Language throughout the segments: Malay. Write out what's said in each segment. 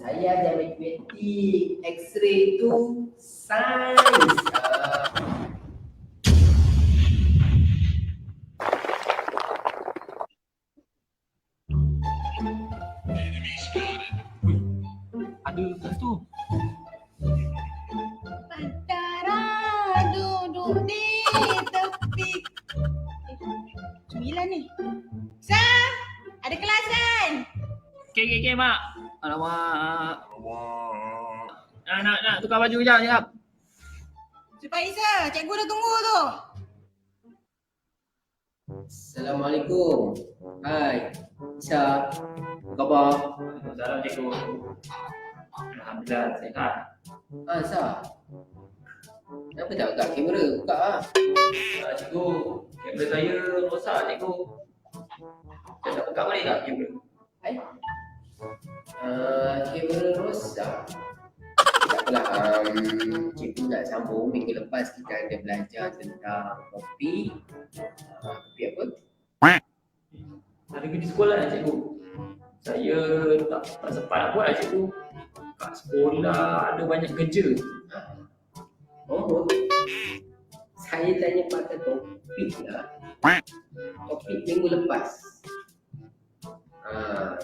Saya ajar matematik, X-ray itu sains. Ada kat tu. Antara duduk di tepi. 9 ni. Sah, ada kelas kan? Okay, mak. Alamak. Nak tukar baju sekejap. Cepat Isa, cikgu dah tunggu tu. Assalamualaikum. Hai, Isa. Apa khabar? Salam cikgu. Alhamdulillah, sihat. Isa. Kenapa tak buka kamera? Buka lah. Cikgu, kamera saya rosak cikgu. Saya tak buka balik tak kamera? Hai. Kamera rosak. Tak apalah, cikgu nak sambung. Minggu lepas kita ada belajar tentang kopi. Kopi apa? Ada pergi sekolah lah cikgu. Saya tak sempat nak buat lah cikgu. Kat sekolah ada banyak kerja. Oh, saya tanya pasal topik lah. Topik minggu lepas.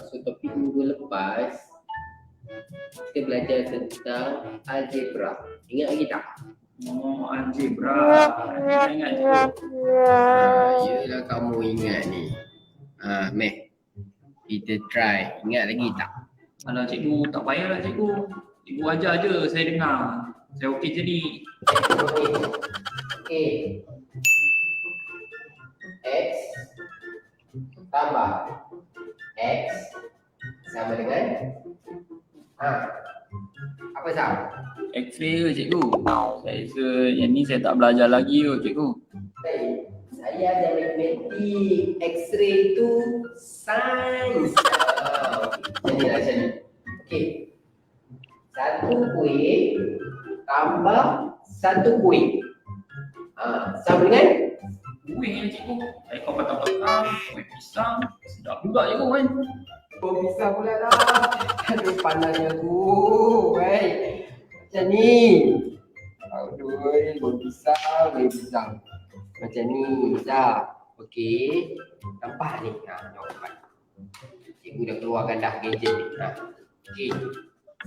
So topik minggu lepas kita belajar tentang algebra. Ingat lagi tak? Oh, algebra. Ingat cikgu. Yelah kamu ingat ni. Meh, kita try. Ingat lagi tak? Alah cikgu, tak payahlah cikgu. Cikgu ajar je, saya dengar. Saya okey jadi. Okay. X tambah X sama dengan apa sama? X-ray ke cikgu? Saya rasa yang ni saya tak belajar lagi ke cikgu. Saya ajar matematik, X-ray itu sains. Macam ni. Okey. Satu kuih tambah satu kuih. Sama dengan? Kuih ni cikgu. Saya kau patah-patah, kuih pisang. Sedap juga cikgu kan? Oh, bisa pula lah. Aduh, pandangnya tu. Macam ni. Aduh, kuih pisang. Macam ni, bisa. Okey. Nampak ni. Nampak. Cikgu dah keluarkan dah gadget ni. Okey.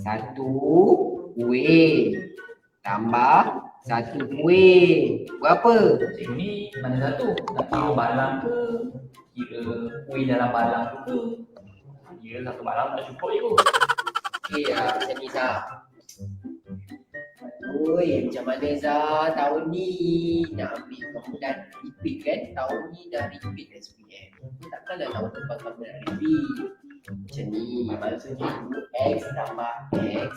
Satu kuih tambah satu kuih. Berapa? Cikgu ni mana satu? Nak kira balang ke? Kira kuih dalam balang tu ke? Kira satu balang tak cukup cikgu. Okey, macam ni Zah. Oi, macam mana Zah tahun ni nak ambil kamu dah repeat kan? Tahun ni dah repeat SPM. Takkanlah tahun depan kamu nak repeat. Macam ni, maksudnya X tambah X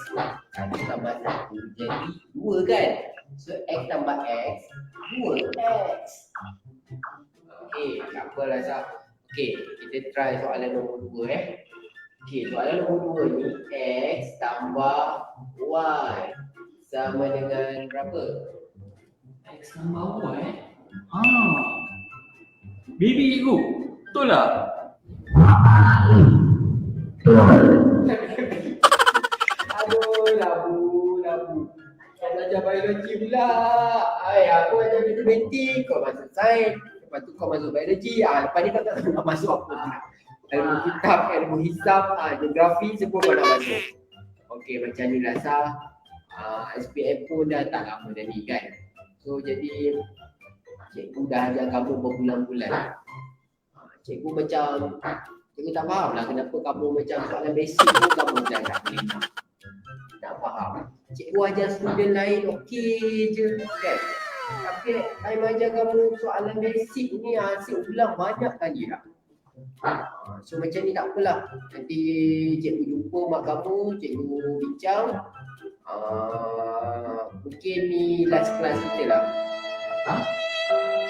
satu tambah satu jadi 2 kan? So X tambah X 2X. Okey, tak apalah Zah. Okey, kita try soalan nombor 2 Okey, soalan nombor 2 ni X tambah Y sama dengan berapa? X tambah Y. Baby cikgu. Betul tak? Aduh, labu. Kau belajar biologi pula. Aku ajar matematik, kau masuk sains. Lepas tu kau masuk biologi. Lepas ni kau tak tahu nak masuk apa pula. Ilmu kitab, ilmu hisab, geografi semua kau nak masuk. Okey, macam ni lah Sah. SPM pun dah tak lama dah ni kan. So jadi cikgu dah ajar kamu berbulan-bulan. Cikgu tak faham lah kenapa kamu macam soalan basic pun kamu dah tak boleh nak faham. Cikgu ajar student lain okey je kan. Tapi time ajar kamu soalan basic ni asyik ulang banyak kali lah. So macam ni tak apalah. Nanti cikgu jumpa mak kamu, cikgu bincang. Mungkin ni last class kita lah.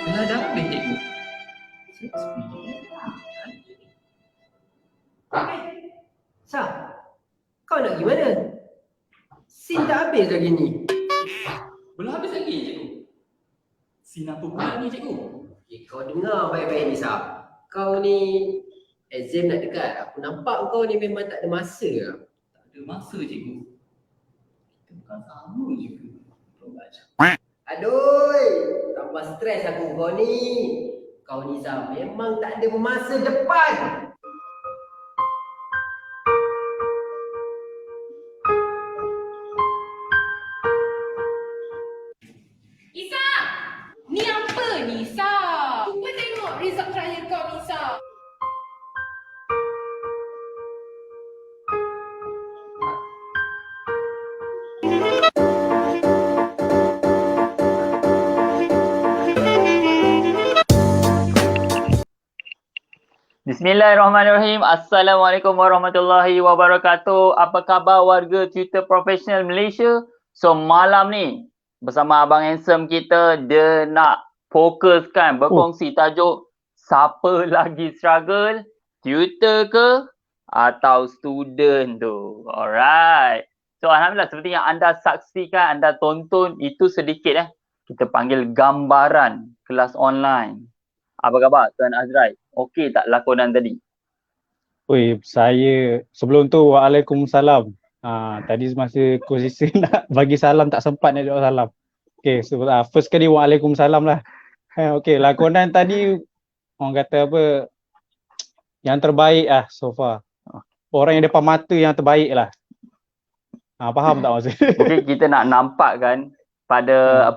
Dah habis cikgu. Sah, kau nak pergi mana? Sin tak habis lagi ni. Belum habis lagi cikgu. Sin apa pula ni cikgu? Kau dengar baik-baik ni Sah. Kau ni exam nak dekat. Aku nampak kau ni memang tak ada masa lah. Tak ada masa cikgu. Kita bukan sama juga. Belajar. Aduh, tambah stres aku kau ni. Kau ni Zam, memang tak ada masa depan. Nisa! Ni apa Nisa? Cuba tengok result terakhir kau Nisa. Bismillahirrahmanirrahim. Assalamualaikum warahmatullahi wabarakatuh. Apa khabar warga Twitter profesional Malaysia? So malam ni bersama Abang Handsome kita, dia nak fokuskan berkongsi tajuk siapa lagi struggle, tutor ke atau student tu. Alright. So alhamdulillah, seperti yang anda saksikan, anda tonton, itu sedikit kita panggil gambaran kelas online. Apa khabar Tuan Azrai? Okey tak lakonan tadi? Oi, saya sebelum tu waalaikumsalam. Tadi semasa konsisten nak bagi salam tak sempat nak jawab salam. Okey, so, first kali waalaikumsalam lah. Okey, lakonan tadi orang kata apa, yang terbaik lah so far. Orang yang depan mata yang terbaik lah. Faham tak maksud? Mungkin kita nak nampak kan pada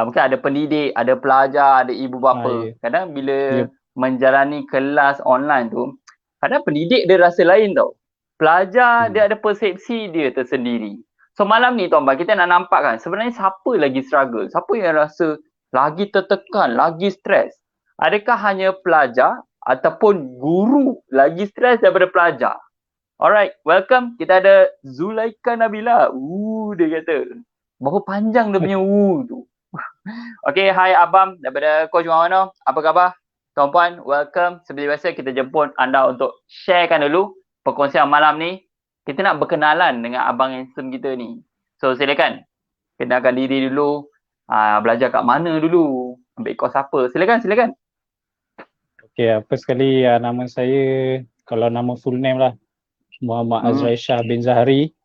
mungkin ada pendidik, ada pelajar, ada ibu bapa. Ya. Kadang bila menjalani kelas online tu, kadang pendidik dia rasa lain tau. Pelajar dia ada persepsi dia tersendiri. So malam ni tuan-tuan, kita nak nampak kan sebenarnya siapa lagi struggle, siapa yang rasa lagi tertekan, lagi stres. Adakah hanya pelajar ataupun guru lagi stres daripada pelajar? Alright, welcome. Kita ada Zulaika Nabila. Dia kata. Berapa panjang dia punya tu. Okay, hai Abang daripada Coach Mawana. Apa khabar? Tuan-puan, welcome. Seperti biasa kita jemput anda untuk sharekan dulu perkongsian malam ni. Kita nak berkenalan dengan Abang Handsome kita ni. So silakan. Kenalkan diri dulu. Belajar kat mana dulu? Ambil kos apa? Silakan. Okay, apa sekali nama saya, kalau nama full name lah, Muhammad Azrai Shah bin Zahari.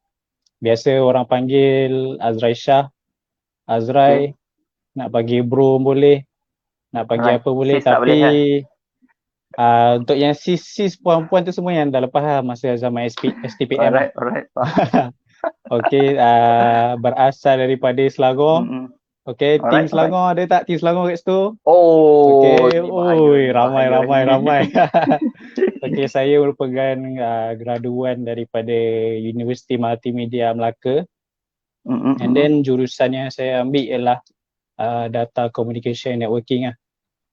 Biasa orang panggil Azrai Shah. Azrai, nak bagi bro boleh, nak bagi apa boleh, tapi untuk yang sis puan-puan tu semua yang dah lepas lah masa zaman STPM. Alright. Okay, berasal daripada Selangor. Okay, tim Selangor ada tak? Tim Selangor kat situ? Okay, ramai. Okay, saya merupakan graduan daripada Universiti Multimedia Melaka. And then jurusan yang saya ambil ialah Data Communication Networking lah.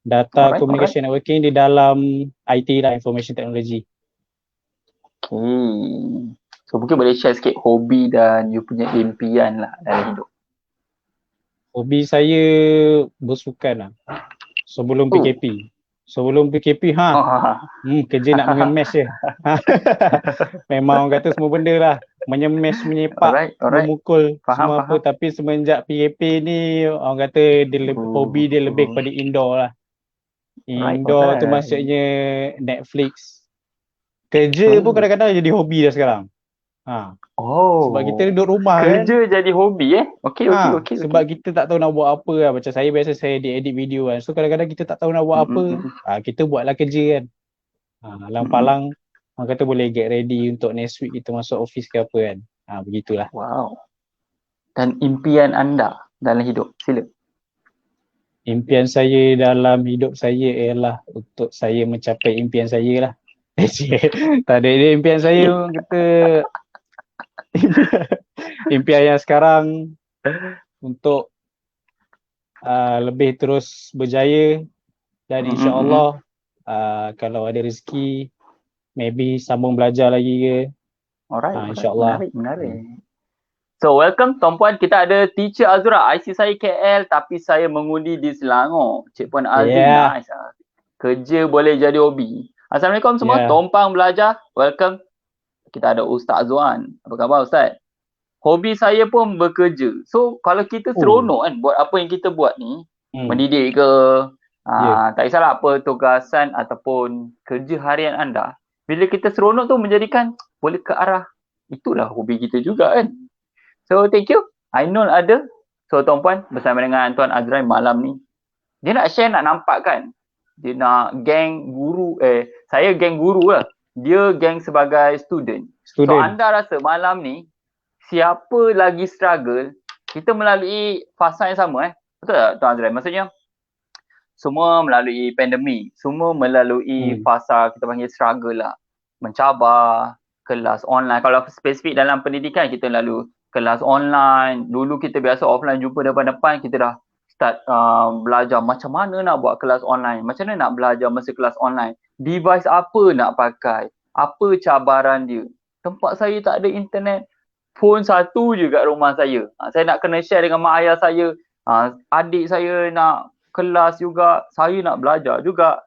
Data Communication Networking di dalam IT lah, Information Technology. So mungkin boleh share sikit hobi dan you punya impian lah dalam hidup. Hobi saya bersukan lah. Sebelum PKP. Kerja nak mengemes je. Memang orang kata semua benda lah. Menyemes, menyepak, memukul, semua apa. Tapi semenjak PKP ni orang kata hobi dia lebih kepada indoor lah. Indoor tu maksudnya Netflix. Kerja pun kadang-kadang jadi hobi dah sekarang. Sebab kita duduk rumah kerja jadi hobi Okay. Sebab kita tak tahu nak buat apa lah. Macam saya biasa saya edit video kan. So kadang-kadang kita tak tahu nak buat apa. Kita buatlah kerja kan. Palang orang kata boleh get ready untuk next week kita masuk office ke apa kan. Begitulah. Wow. Dan impian anda dalam hidup, sila. Impian saya dalam hidup saya ialah untuk saya mencapai impian saya lah. Tak ada impian saya orang kata impian yang sekarang untuk lebih terus berjaya dan insya-Allah kalau ada rezeki maybe sambung belajar lagi ke. InsyaAllah. Menarik. So welcome tuan-puan, kita ada Teacher Azura. IC saya KL tapi saya mengundi di Selangor. Cik Puan Azim, nice. Kerja boleh jadi hobi. Assalamualaikum semua, tumpang belajar. Welcome. Kita ada Ustaz Zuan. Apa khabar Ustaz? Hobi saya pun bekerja. So kalau kita seronok kan buat apa yang kita buat ni, mendidik ke, tak kisahlah apa tugasan ataupun kerja harian anda. Bila kita seronok tu menjadikan boleh ke arah itulah hobi kita juga kan. So thank you. Ainul ada. So tuan-puan, bersama dengan Tuan Azrai malam ni, dia nak share, nak nampak kan, dia nak geng guru, saya geng guru lah, dia geng sebagai student. So anda rasa malam ni siapa lagi struggle? Kita melalui fasa yang sama betul tak Tuan Azrai? Maksudnya semua melalui pandemik, semua melalui fasa kita panggil struggle lah, mencabar, kelas online. Kalau spesifik dalam pendidikan, kita lalu kelas online. Dulu kita biasa offline, jumpa depan-depan, kita dah start belajar macam mana nak buat kelas online, macam mana nak belajar masa kelas online, device apa nak pakai, apa cabaran dia. Tempat saya tak ada internet, phone satu je kat rumah saya. Saya nak kena share dengan mak ayah saya, adik saya nak kelas juga, saya nak belajar juga.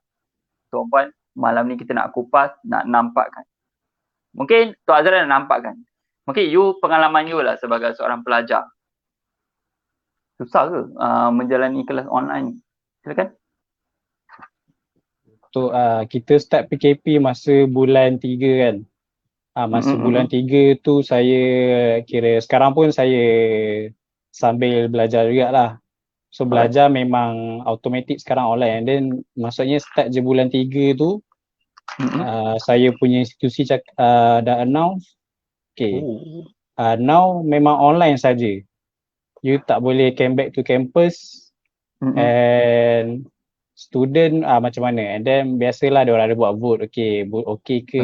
Tuan-puan, malam ni kita nak kupas, nak nampakkan. Mungkin Tuan Azrai nak nampakkan. Mungkin you, pengalaman you lah sebagai seorang pelajar. Susah ke menjalani kelas online? Silakan. So kita start PKP masa bulan 3 kan. Masa bulan 3 tu saya kira, sekarang pun saya sambil belajar jugalah. So belajar memang automatic sekarang online. And then maksudnya start je bulan 3 tu, saya punya institusi dah announce, okay, now memang online saja. You tak boleh came back to campus, and student macam mana. And then biasalah dia orang ada buat vote, okay ke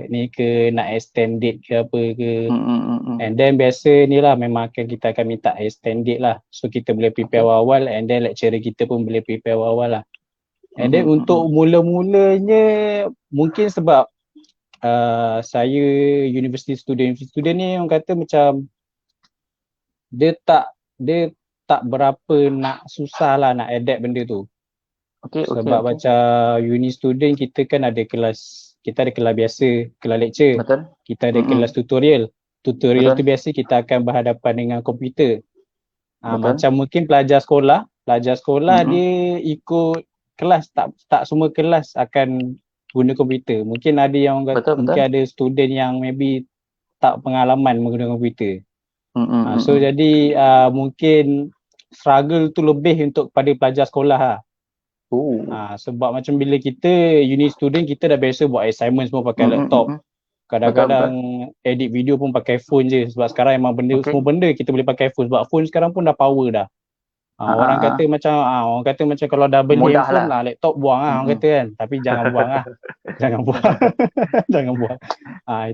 ni ke, nak extend date ke apa ke. And then biasa ni lah, memang kita akan minta extend date lah. So kita boleh prepare awal-awal, and then lecturer kita pun boleh prepare awal-awal lah. And then untuk mula-mulanya, mungkin sebab saya university student ni, orang kata macam dia tak berapa nak susah lah nak adapt benda tu. Sebab macam uni student, kita kan ada kelas, kita ada kelas biasa, kelas lecture. Betul. Kita ada kelas tutorial. Tutorial tu biasa kita akan berhadapan dengan komputer. Macam mungkin pelajar sekolah dia ikut kelas, tak semua kelas akan guna komputer. Mungkin ada yang mungkin ada student yang maybe tak pengalaman menggunakan komputer. So jadi mungkin struggle tu lebih untuk pada pelajar sekolah lah. Sebab macam bila kita uni student, kita dah biasa buat assignment semua pakai laptop. Kadang-kadang edit video pun pakai phone je. Sebab sekarang memang semua benda kita boleh pakai phone. Sebab phone sekarang pun dah power dah. Orang kata macam kalau dah beli handphone lah, laptop buang lah orang kata kan. Tapi jangan buang lah. Jangan buang. Jangan buang.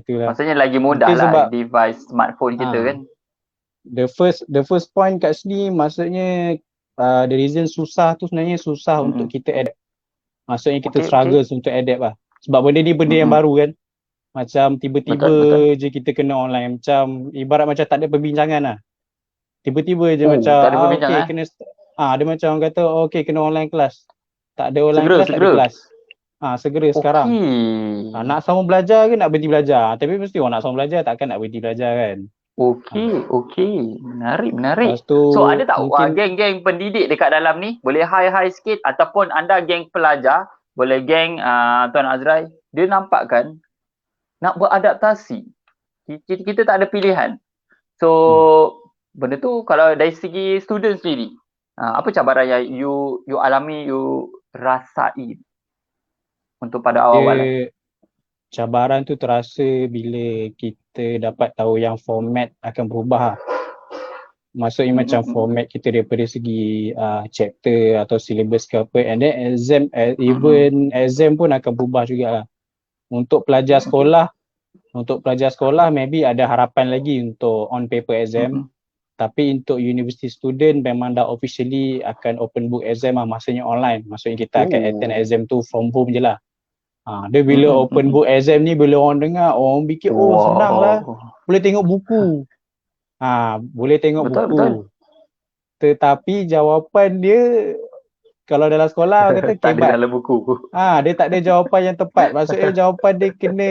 Itulah. Maksudnya lagi mudah lah sebab device smartphone kita kan. The first point kat sini, maksudnya the reason susah tu sebenarnya susah untuk kita adapt. Maksudnya kita struggle untuk adapt lah. Sebab benda ni benda yang baru kan. Macam tiba-tiba je kita kena online. Macam ibarat macam tak ada perbincangan lah. Tiba-tiba je macam kena dia macam orang kata kena online kelas. Tak ada online kelas, tak ada kelas. Segera sekarang. Nak sama belajar ke nak berhenti belajar? Tapi mesti orang nak sama belajar, takkan nak berhenti belajar kan. Okey. Menarik. So ada tak geng-geng pendidik dekat dalam ni? Boleh high sikit, ataupun anda geng pelajar, boleh geng Tuan Azrai, dia nampakkan nak beradaptasi. Kita tak ada pilihan. So benda tu kalau dari segi student sendiri, apa cabaran yang you alami, you rasai untuk pada awal-awal? Cabaran tu terasa bila kita dapat tahu yang format akan berubah. Maksudnya macam format kita daripada segi chapter atau syllabus ke apa, and then exam, even exam pun akan berubah jugalah. Untuk pelajar sekolah maybe ada harapan lagi untuk on paper exam. Tapi untuk university student memang dah officially akan open book exam lah, maksudnya online. Maksudnya kita akan attend exam tu from home je lah. Dia bila open book exam ni, bila orang dengar, orang fikir senang lah. Boleh tengok buku. Boleh tengok buku. Betul. Tetapi jawapan dia, kalau dalam sekolah kata tak ada dalam buku. Dia tak ada jawapan yang tepat. Maksudnya jawapan dia kena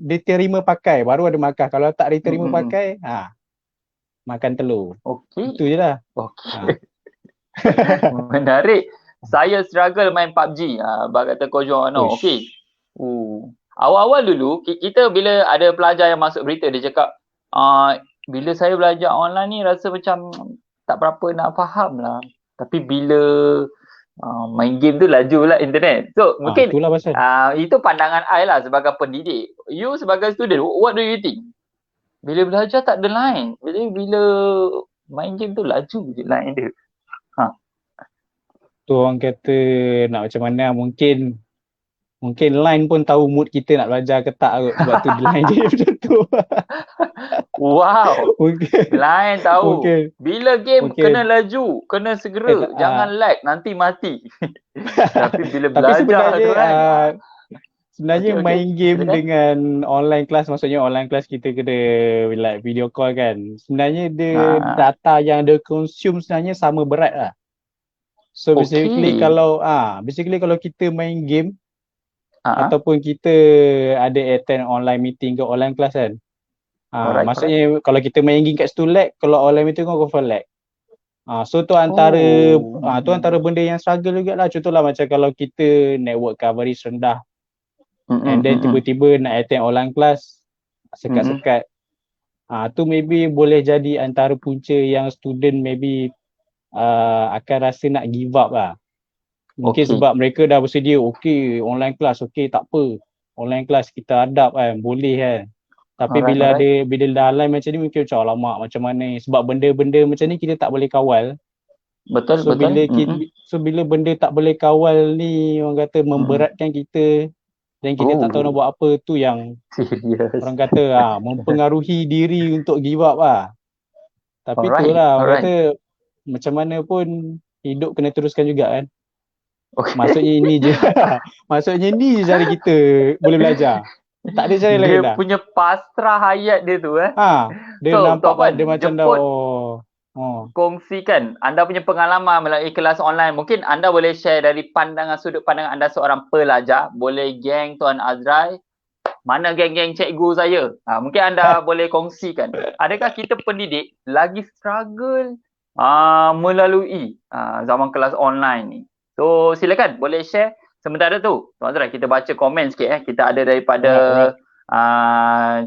diterima pakai, baru ada markah. Kalau tak diterima pakai, makan telur. Itu je lah. Menarik. Saya struggle main PUBG. Abang kata kau join okey. Awal-awal dulu kita bila ada pelajar yang masuk berita, dia cakap bila saya belajar online ni rasa macam tak berapa nak faham lah. Tapi bila main game tu laju lah internet. So mungkin Itulah pasal. itu pandangan I lah sebagai pendidik. You sebagai student, what do you think? Bila belajar tak ada line. Bila main game tu laju je line dia. Tu orang kata nak macam mana, mungkin line pun tahu mood kita nak belajar ke tak kot. Sebab tu line je macam tu. Wow. Mungkin Line tahu. Mungkin. Bila game kena laju, kena segera. Jangan lag, nanti mati. Tapi bila belajar tu kan. Sebenarnya main game dengan online class, maksudnya online class kita kena like video call kan. Sebenarnya dia data yang dia consume sebenarnya sama berat lah. So basically kalau kita main game ataupun kita ada attend online meeting ke online class kan. Maksudnya kalau kita main game kat situ lag, kalau online meeting kau confirm lag. So tu antara benda yang struggle jugalah. Contohlah macam kalau kita network coverage rendah. And then tiba-tiba nak attend online class sekat-sekat. Tu maybe boleh jadi antara punca yang student maybe akan rasa nak give up lah. Mungkin sebab mereka dah bersedia, online class, tak apa. Online class kita adapt kan, boleh kan. Tapi bila dah online macam ni mungkin macam alamak macam mana ni. Sebab benda-benda macam ni kita tak boleh kawal. Betul. Bila benda tak boleh kawal ni, orang kata memberatkan kita dan kita tak tahu nak buat apa, tu yang orang kata mempengaruhi diri untuk give up lah. Tapi itulah orang kata macam mana pun hidup kena teruskan juga kan. Maksudnya ini je. Maksudnya ni je cara kita boleh belajar. Tak ada cara lain dah. Dia punya pasrah hayat dia tu dia nampak dia macam dah kongsikan anda punya pengalaman melalui kelas online. Mungkin anda boleh share dari sudut pandangan anda seorang pelajar. Boleh geng Tuan Azrai. Mana geng-geng cikgu saya? Mungkin anda boleh kongsikan. Adakah kita pendidik lagi struggle melalui zaman kelas online ni? So silakan boleh share. Sementara tu Tuan Azrai, kita baca komen sikit. Kita ada daripada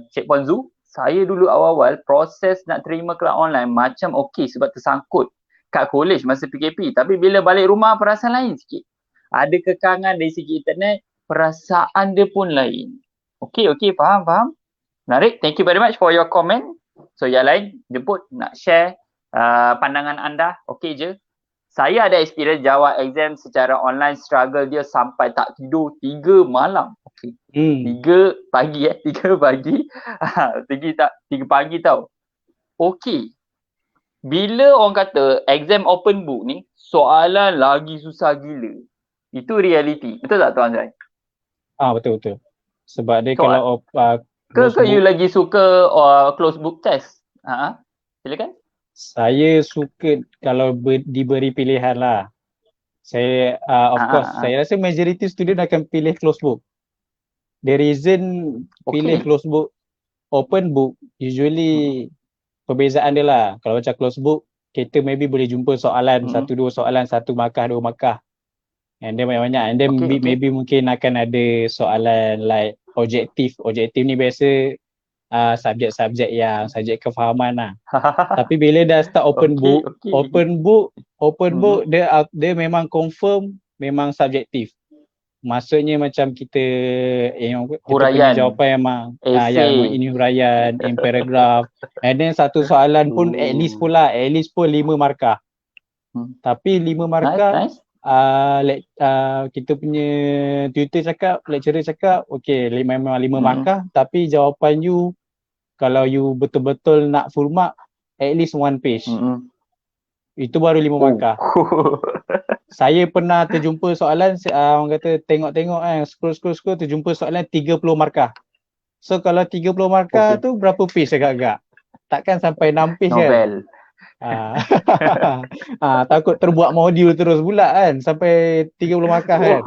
Cik Puan Zu. Saya dulu awal-awal proses nak terima kelas online macam okey sebab tersangkut kat college masa PKP. Tapi bila balik rumah perasaan lain sikit. Ada kekangan dari segi internet, perasaan dia pun lain. Okey, faham. Menarik. Thank you very much for your comment. So yang lain jemput nak share pandangan anda. Okey je. Saya ada experience jawab exam secara online, struggle dia sampai tak tidur 3 malam. Okey. 3 pagi 3 pagi. 3 pagi tau. Okey. Bila orang kata exam open book ni, soalan lagi susah gila. Itu reality. Betul tak Tuan Azrai? Betul. Sebab dia kalau ke you lagi suka close book test? Silakan. Saya suka kalau diberi pilihan lah. Saya of course saya rasa majority student akan pilih closed book. The reason pilih closed book, open book usually perbezaan dia lah. Kalau macam closed book kita maybe boleh jumpa soalan 1-2 soalan, 1 markah 2 markah. And then banyak-banyak. And then maybe mungkin akan ada soalan like objektif. Objektif ni biasa subjek-subjek yang subjek kefahaman lah. Tapi bila dah start open book dia memang confirm memang subjektif. Maksudnya macam kita huraian jawapan memang ini huraian in paragraph. And then satu soalan pun at least pun 5 markah. Tapi 5 markah kita punya tutor cakap, lecturer cakap memang 5 markah, tapi jawapan you kalau you betul-betul nak full mark at least 1 page. Itu baru 5 markah. Saya pernah terjumpa soalan orang kata tengok-tengok scroll terjumpa soalan 30 markah. So kalau 30 markah tu berapa page agak-agak? Takkan sampai 6 page novel. Takut terbuat modul terus pula kan sampai 30 markah kan.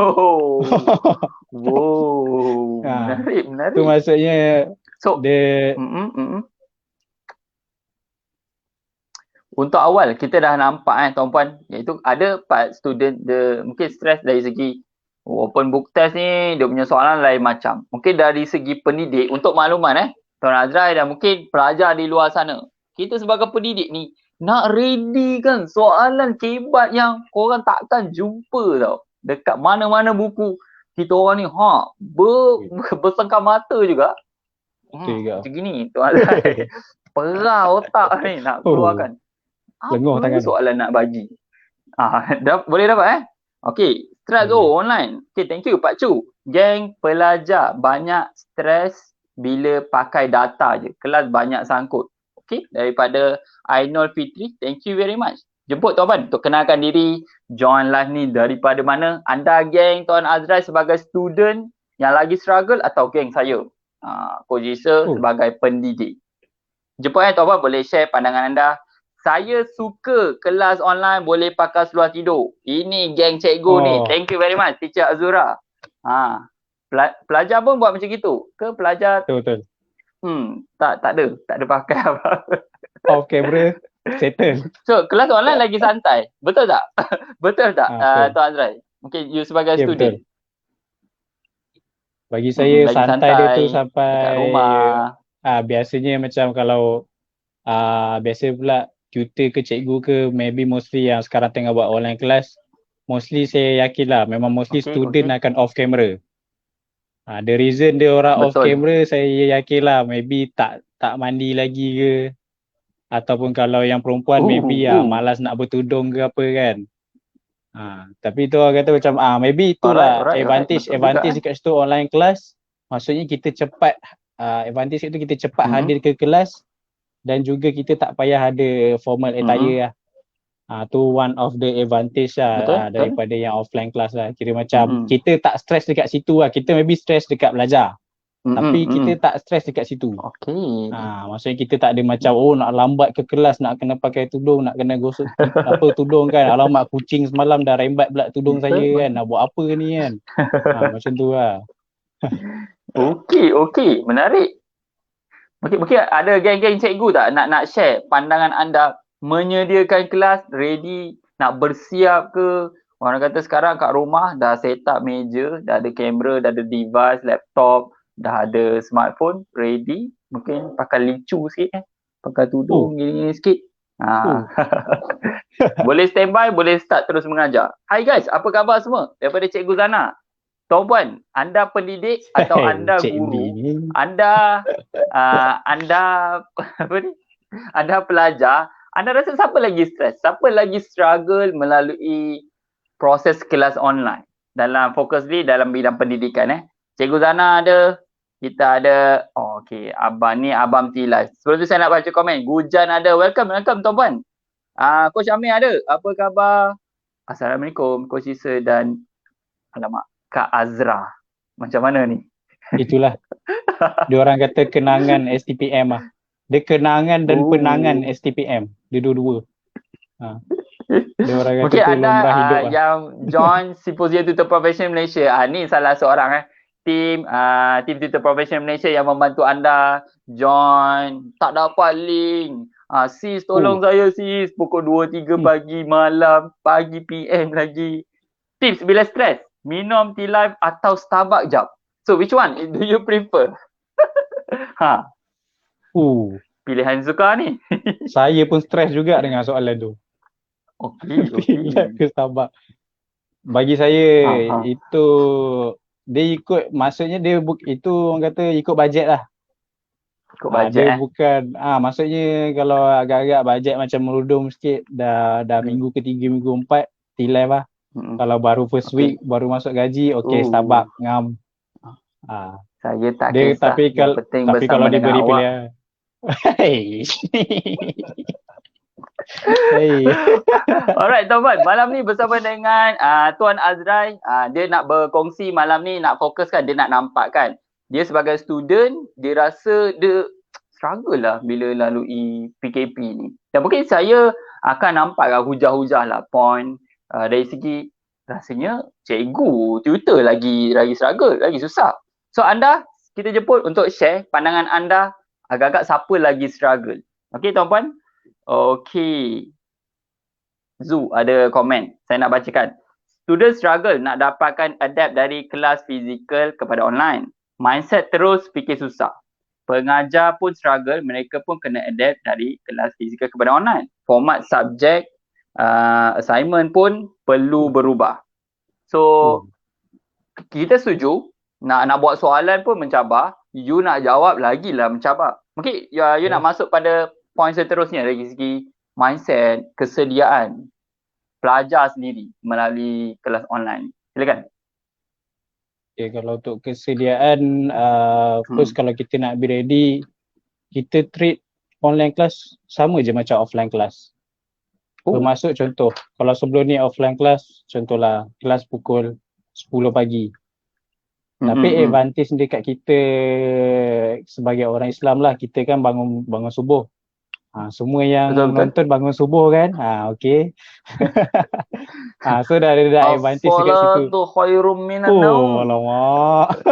Menarik. Tu maksudnya dia untuk awal kita dah nampak tuan-puan, iaitu ada part student dia mungkin stres dari segi open book test ni, dia punya soalan lain macam. Mungkin dari segi pendidik, untuk makluman Tuan Azrai dan mungkin pelajar di luar sana. Kita sebagai pendidik ni nak ready kan soalan kebat yang korang takkan jumpa tau. Dekat mana-mana buku kita orang ni bersengkar mata juga. Betul juga. Macam gini Tuan Azrai. Perah otak ni nak keluarkan. Lenguh Apa tangan. soalan nak bagi? Boleh dapat Okay, stress online. Okay, thank you Pak Chu. Geng pelajar banyak stres bila pakai data je. Kelas banyak sangkut. Okay, daripada Ainul Fitri, thank you very much. Jemput Tuan untuk kenalkan diri. Join live ni daripada mana? Anda geng Tuan Azrai sebagai student yang lagi struggle atau geng saya? Coach Isa sebagai pendidik. Jemput Tuan boleh share pandangan anda. Saya suka kelas online boleh pakai seluar tidur. Ini geng cikgu ni. Thank you very much Teacher Azura. Pelajar pun buat macam gitu. Ke pelajar? Betul. Tak ada pakai apa. Off camera settle. So kelas online lagi santai. Betul tak? Betul tak betul. Tuan Azrai? Mungkin you sebagai student. Betul. Bagi saya santai dia tu sampai dekat rumah. Biasanya macam kalau biasa pula tutor ke cikgu ke, maybe mostly yang sekarang tengah buat online class, mostly saya yakin lah memang mostly student akan off camera. The reason dia orang off camera, saya yakin lah maybe tak mandi lagi ke, ataupun kalau yang perempuan maybe malas nak bertudung ke apa kan. Tapi tu orang kata macam maybe itulah advantage dekat situ online class. Maksudnya kita cepat advantage itu kita cepat hadir ke kelas dan juga kita tak payah ada formal attire lah. Tu one of the advantage lah daripada yang offline class lah. Kira macam kita tak stress dekat situ lah. Kita maybe stress dekat belajar. Tapi kita tak stress dekat situ. Maksudnya kita tak ada macam nak lambat ke kelas, nak kena pakai tudung, nak kena gosok tudung kan. Alamak kucing semalam dah rembat pula tudung saya kan. Nak buat apa ni kan. Macam tu lah. Okey, menarik. Mungkin ada geng-geng cikgu tak nak share pandangan anda menyediakan kelas ready, nak bersiap ke? Orang kata sekarang kat rumah dah set up meja, dah ada kamera, dah ada device, laptop, dah ada smartphone ready. Mungkin pakai licu sikit pakai tudung gini-gini sikit. Boleh standby, boleh start terus mengajar. Hai guys, apa khabar semua? Daripada Cikgu Zana. Tuan Puan, anda pendidik atau anda guru? Anda apa ni? Anda pelajar, anda rasa siapa lagi stres? Siapa lagi struggle melalui proses kelas online? Dalam fokus ni dalam bidang pendidikan Cikgu Zana ada, kita ada. Okey, Abang T-Live. Sebelum tu saya nak baca komen. Gujan ada. Welcome Tuan Puan. Coach Amir ada. Apa khabar? Assalamualaikum Coach Isa dan alamak Kak Azra. Macam mana ni? Itulah. Dia orang kata kenangan STPM lah. Dia kenangan dan penangan STPM. Dia dua-dua. Dia orang kata mungkin tu lumrah hidup anda yang join Symposium Tutor Professional Malaysia. Ni salah seorang tim Tutor Professional Malaysia yang membantu anda join. Tak dapat link. Sis tolong saya sis. Pukul 2-3 pagi malam. Pagi PM lagi. Tips bila stres. Minum tea live atau Starbucks jap. So which one do you prefer? Pilihan suka ni. Saya pun stres juga dengan soalan tu. Okey. Ke Starbucks. Bagi saya itu dia ikut, maksudnya dia itu orang kata ikut bajet lah. Ikut bajet. Dia bukan maksudnya kalau agak-agak bajet macam merudum sikit dah minggu ketiga, minggu 4 tea live lah. Kalau baru first week baru masuk gaji, Starbucks ngam. Saya tak dia, kisah. Tapi kalau diberi pilihan. Alright Tuan Puan, malam ni bersama dengan Tuan Azrai. Dia nak berkongsi malam ni, nak fokuskan, dia nak nampakkan dia sebagai student, dia rasa dia struggle lah bila lalui PKP ni. Dan mungkin saya akan nampak hujah-hujah lah point dari segi rasanya cikgu, tutor lagi struggle, lagi susah. So anda, kita jemput untuk share pandangan anda agak-agak siapa lagi struggle. Okey Tuan Puan? Okey. Zu ada komen. Saya nak bacakan. Student struggle nak dapatkan adapt dari kelas fizikal kepada online. Mindset terus fikir susah. pengajar pun struggle, mereka pun kena adapt dari kelas fizikal kepada online. Format subjek, assignment pun perlu berubah. So, kita setuju, nak buat soalan pun mencabar, you nak jawab lagi lah mencabar. Mungkin you nak masuk pada point seterusnya dari segi mindset, kesediaan pelajar sendiri melalui kelas online. Silakan. Okay, kalau untuk kesediaan, first kalau kita nak be ready, kita treat online class sama je macam offline class. Bermaksud contoh, kalau sebelum ni offline class, contohlah kelas pukul 10 pagi. Tapi advantage dekat kita sebagai orang Islam lah, kita kan bangun subuh. Semua yang nonton bangun subuh kan. Okay. So dah ada advantage dekat situ. As-salatu khairum minan naum. Alamak.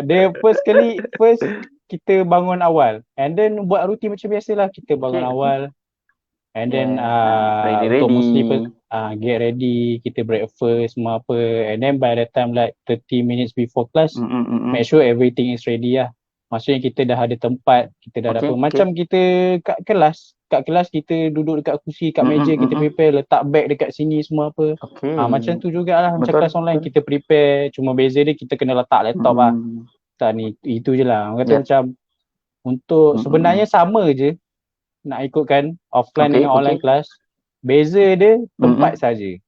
Dia first kita bangun awal. And then buat rutin macam biasalah. Kita bangun awal. And then untuk mostly get ready, kita breakfast semua apa. And then by the time like 30 minutes before class, make sure everything is ready lah. Maksudnya kita dah ada tempat, kita dah ada apa. Macam kita kat kelas kita duduk dekat kursi, kat meja, kita prepare, letak bag dekat sini semua apa. Macam tu jugalah macam kelas online, kita prepare. Cuma beza dia kita kena letak laptop lah. Tak ni, itu je lah. Orang kata macam untuk sebenarnya sama je nak ikutkan offline dengan online class. Beza dia tempat saja.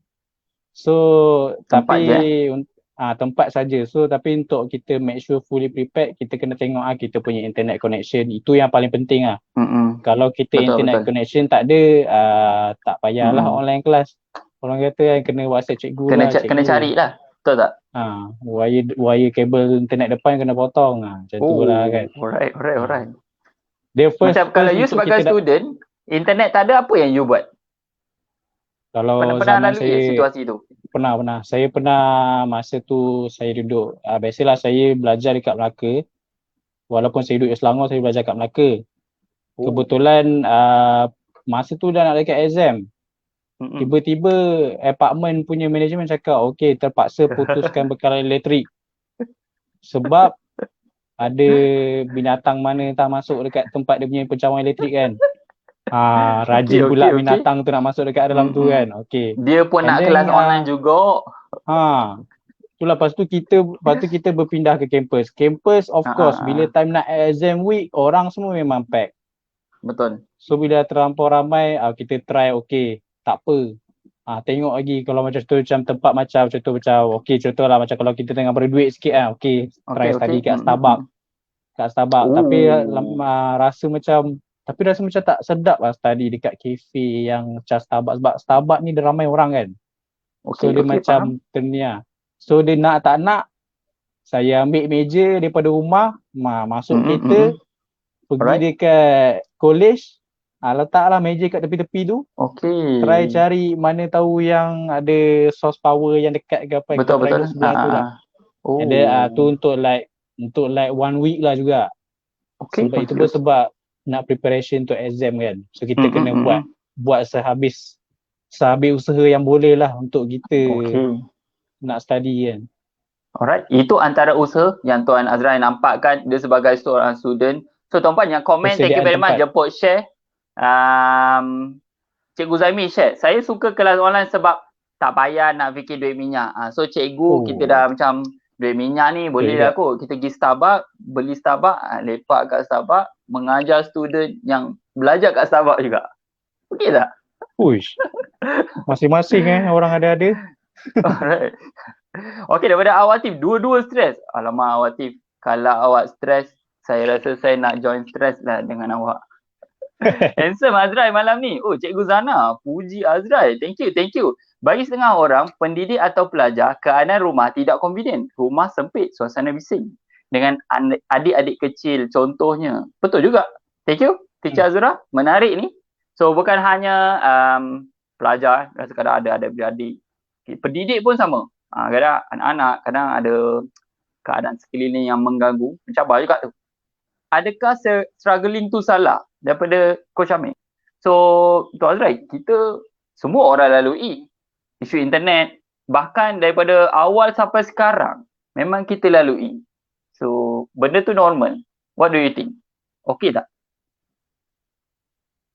So tempat tempat saja. So tapi untuk kita make sure fully prepared, kita kena tengok kita punya internet connection. Itu yang paling penting lah. Kalau kita internet connection tak ada, tak payahlah online class. Orang kata kena WhatsApp cikgu kena carilah. Betul tak? Wire kabel internet depan kena potong. Macam tu lah kan. Alright. Macam kalau you sebagai student, internet tak ada, apa yang you buat? Kalau pernah lalui situasi tu? Pernah. Saya pernah masa tu saya duduk. Biasalah saya belajar dekat Melaka. Walaupun saya duduk di Selangor, saya belajar kat Melaka. Kebetulan masa tu dah nak dekat exam. Tiba-tiba apartment punya manajemen cakap, okey, terpaksa putuskan bekalan elektrik. Sebab ada binatang mana tak masuk dekat tempat dia punya pencawan elektrik kan. Rajin pula binatang tu nak masuk dekat dalam tu kan. Okay. Dia pun nak kelas online juga. Itulah lepas tu kita berpindah ke kampus. Kampus of course bila time nak exam week, orang semua memang pack. Betul. So bila terlampau ramai, kita try tak apa. Tengok lagi kalau macam tu macam tempat macam contohlah macam kalau kita tengah berduit sikit try study kat Starbucks. Tapi rasa macam tak sedap lah study dekat kafe yang macam Starbucks. Sebab Starbucks ni dia ramai orang kan. So dia macam terniar. So dia nak tak nak, saya ambil meja daripada rumah, masuk kereta, pergi dekat college, letaklah meja kat tepi-tepi tu. Try cari mana tahu yang ada source power yang dekat ke apa. Betul. Sebelah tu lah. And then tu untuk like 1 week lah juga. Sebab itu pun sebab nak preparation untuk exam kan. So kita kena buat sehabis usaha yang boleh lah untuk kita nak study kan. Alright, itu antara usaha yang Tuan Azrai nampakkan dia sebagai seorang student. So tuan-puan yang komen, thank you very much jemput share. Cikgu Zaimi share, saya suka kelas online sebab tak payah nak fikir duit minyak. So cikgu kita dah macam duit minyak ni boleh lah kot. Kita pergi Starbucks, beli Starbucks, lepak kat Starbucks, mengajar student yang belajar kat Starbucks juga. Okey tak? Uish. Masing-masing orang ada-ada. Alright. Okey, daripada Awatif, dua-dua stres. Alamak Awatif, kalau awak stres, saya rasa saya nak join stres lah dengan awak. Handsome Azrai malam ni. Cikgu Zana, puji Azrai. Thank you. Bagi setengah orang, pendidik atau pelajar, keadaan rumah tidak convenient. Rumah sempit, suasana bising. Dengan adik-adik kecil contohnya. Betul juga. Thank you, Teacher Azura. Menarik ni. So bukan hanya pelajar, kadang ada adik-adik. Pendidik pun sama. Kadang anak-anak, kadang ada keadaan sekeliling yang mengganggu. Mencabar juga tu. Adakah struggling tu salah daripada Coach Amir? So, Tuan Azrai, kita semua orang lalui isu internet. Bahkan daripada awal sampai sekarang, memang kita lalui. So benda tu normal. What do you think? Okay tak?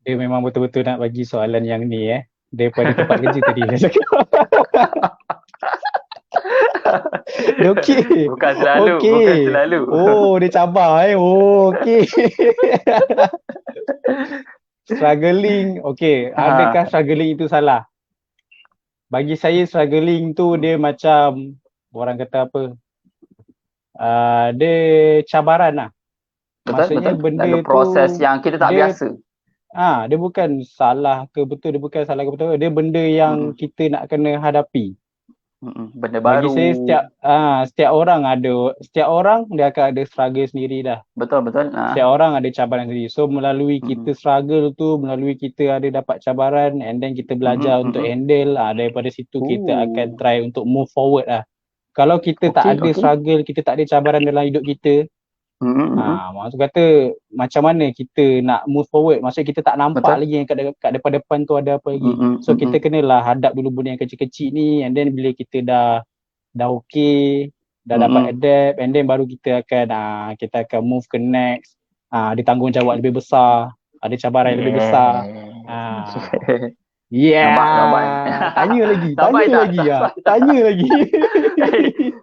Dia memang betul-betul nak bagi soalan yang ni daripada tempat kerja tadi dia cakap. Dia okey. Bukan selalu, Okey. bukan selalu. Oh, dia cabar Oh, okey. Struggling. Okey, adakah struggling itu salah? Bagi saya struggling tu dia macam orang kata apa? Dia cabaran lah. Maksudnya benda Lalu proses yang kita tak biasa. Dia bukan salah ke betul, dia bukan salah ke betul. Dia benda yang kita nak kena hadapi. Benda baru. Bagi saya setiap orang dia akan ada struggle sendiri dah. Betul. Setiap orang ada cabaran sendiri. So melalui kita struggle tu, melalui kita ada dapat cabaran and then kita belajar untuk handle, daripada situ kita akan try untuk move forward lah. Kalau kita tak ada struggle, kita tak ada cabaran dalam hidup kita, maksud kata macam mana kita nak move forward? Maksudnya kita tak nampak lagi yang kat depan tu ada apa lagi. So kita kenalah hadap dulu benda yang kecil-kecil ni, and then bila kita dah okay, dah dapat adapt, and then baru kita akan move ke next. Ada tanggungjawab lebih besar, ada cabaran yang lebih besar. Nampak. Tanya lagi.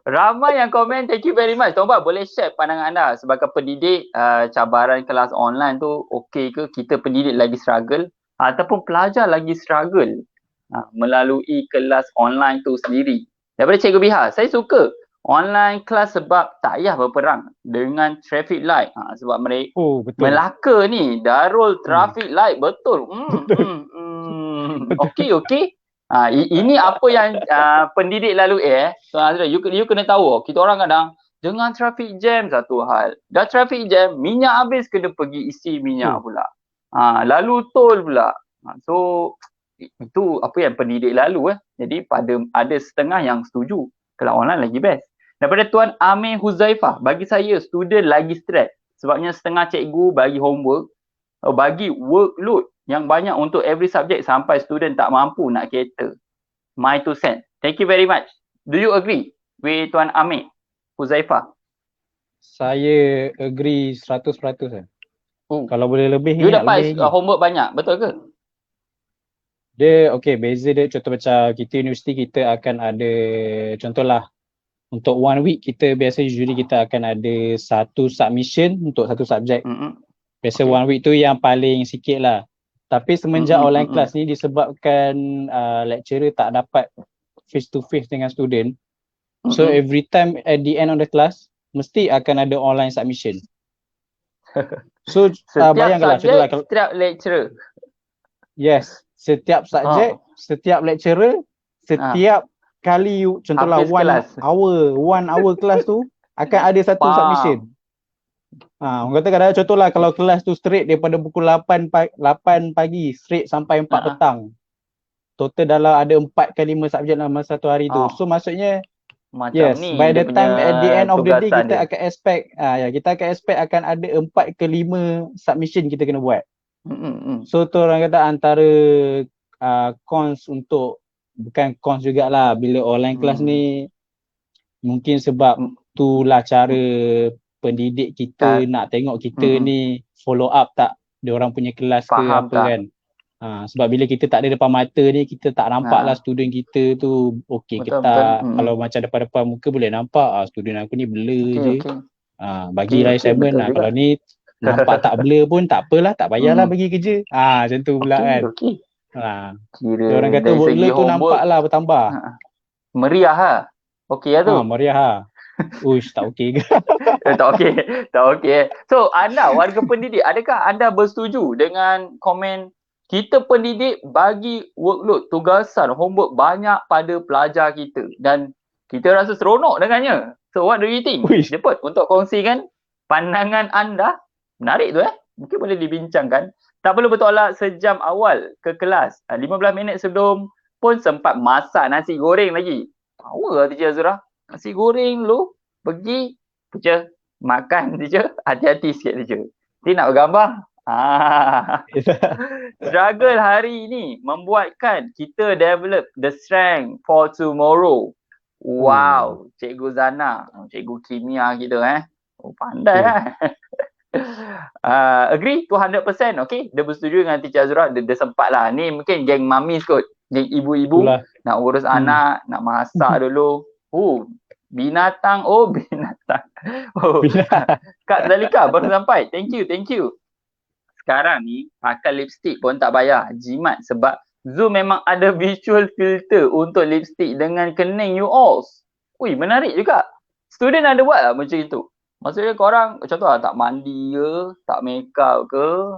Ramai yang komen, thank you very much. Tuan Bah, boleh share pandangan anda sebagai pendidik, cabaran kelas online tu okey ke? Kita pendidik lagi struggle ataupun pelajar lagi struggle melalui kelas online tu sendiri? Daripada Cikgu Biha, saya suka online kelas sebab tak payah berperang dengan traffic light. Sebab mereka Melaka ni Darul traffic light betul. Okey. Ini apa yang pendidik lalu Tuan Azra, you kena tahu, kita orang kadang dengan traffic jam satu hal. Dah traffic jam, minyak habis kena pergi isi minyak pula. Lalu tol pula. So itu apa yang pendidik lalu Jadi ada setengah yang setuju kalau online lagi best. Daripada Tuan Amir Huzaifah, bagi saya student lagi stres sebabnya setengah cikgu bagi homework, bagi workload yang banyak untuk every subject sampai student tak mampu nak cater. My 2 cents. Thank you very much. Do you agree with Tuan Amir Huzaifah? Saya agree 100%. Kalau boleh lebih you dapat homework banyak, betul ke? Dia beza dia contoh macam kita universiti kita akan ada contohlah untuk 1 week kita biasa usually kita akan ada satu submission untuk satu subjek. Biasa 1 week tu yang paling sikit lah. Tapi semenjak online class ni disebabkan lecturer tak dapat face to face dengan student. So every time at the end of the class mesti akan ada online submission. So bayangkanlah contohlah kalau setiap lecturer. Yes, setiap subjek, setiap lecturer, setiap kali contohlah 1 hour kelas tu akan ada satu submission. Orang kata kadang contohlah kalau kelas tu straight daripada pukul 8 pagi straight sampai 4 petang. Total dalam ada 4 ke 5 subjek dalam masa satu hari tu. So maksudnya macam by the time at the end of the day kita akan expect akan ada 4 ke 5 submission kita kena buat. So tu orang kata antara cons untuk bukan cons jugalah bila online class ni mungkin sebab itulah cara pendidik kita nak tengok kita ni follow up tak dia orang punya kelas ke apa tak? Kan sebab bila kita tak ada depan mata ni kita tak nampak lah student kita tu kita kalau macam depan-depan muka boleh nampak student aku ni blur je bagilah assignment kalau ni nampak tak blur pun tak apalah, tak payahlah bagi kerja macam tu pula kan dia orang kata workload tu nampak lah bertambah meriah okey lah tu meriah Uish, tak okey ke? Tak okey. So, anda warga pendidik, adakah anda bersetuju dengan komen kita pendidik bagi workload, tugasan, homework banyak pada pelajar kita dan kita rasa seronok dengannya. So, what do you think? Cepat untuk kongsikan pandangan anda. Menarik tu mungkin boleh dibincangkan. Tak perlu bertolak sejam awal ke kelas. 15 minit sebelum pun sempat masak nasi goreng lagi. Power lah Teacher Azura. Nasi goreng lu pergi teacher makan teacher hati-hati sikit teacher. Dia nak bergambar. Struggle hari ini membuatkan kita develop the strength for tomorrow. Wow, Cikgu Zana, cikgu kimia kita Oh, pandai lah. Agree 200%. Okay, dia bersetuju dengan Teacher Azura. Dia sempat lah. Ni mungkin geng mamis kot, geng ibu-ibu. Itulah. Nak urus anak, nak masak dulu. Binatang. Binatang. Kak Zalika baru sampai. Thank you. Sekarang ni pakai lipstick pun tak payah jimat sebab Zoom memang ada visual filter untuk lipstick dengan kening you all. Menarik juga. Student ada buat lah macam itu. Maksudnya korang macam tu lah, tak mandi ke, tak make up ke,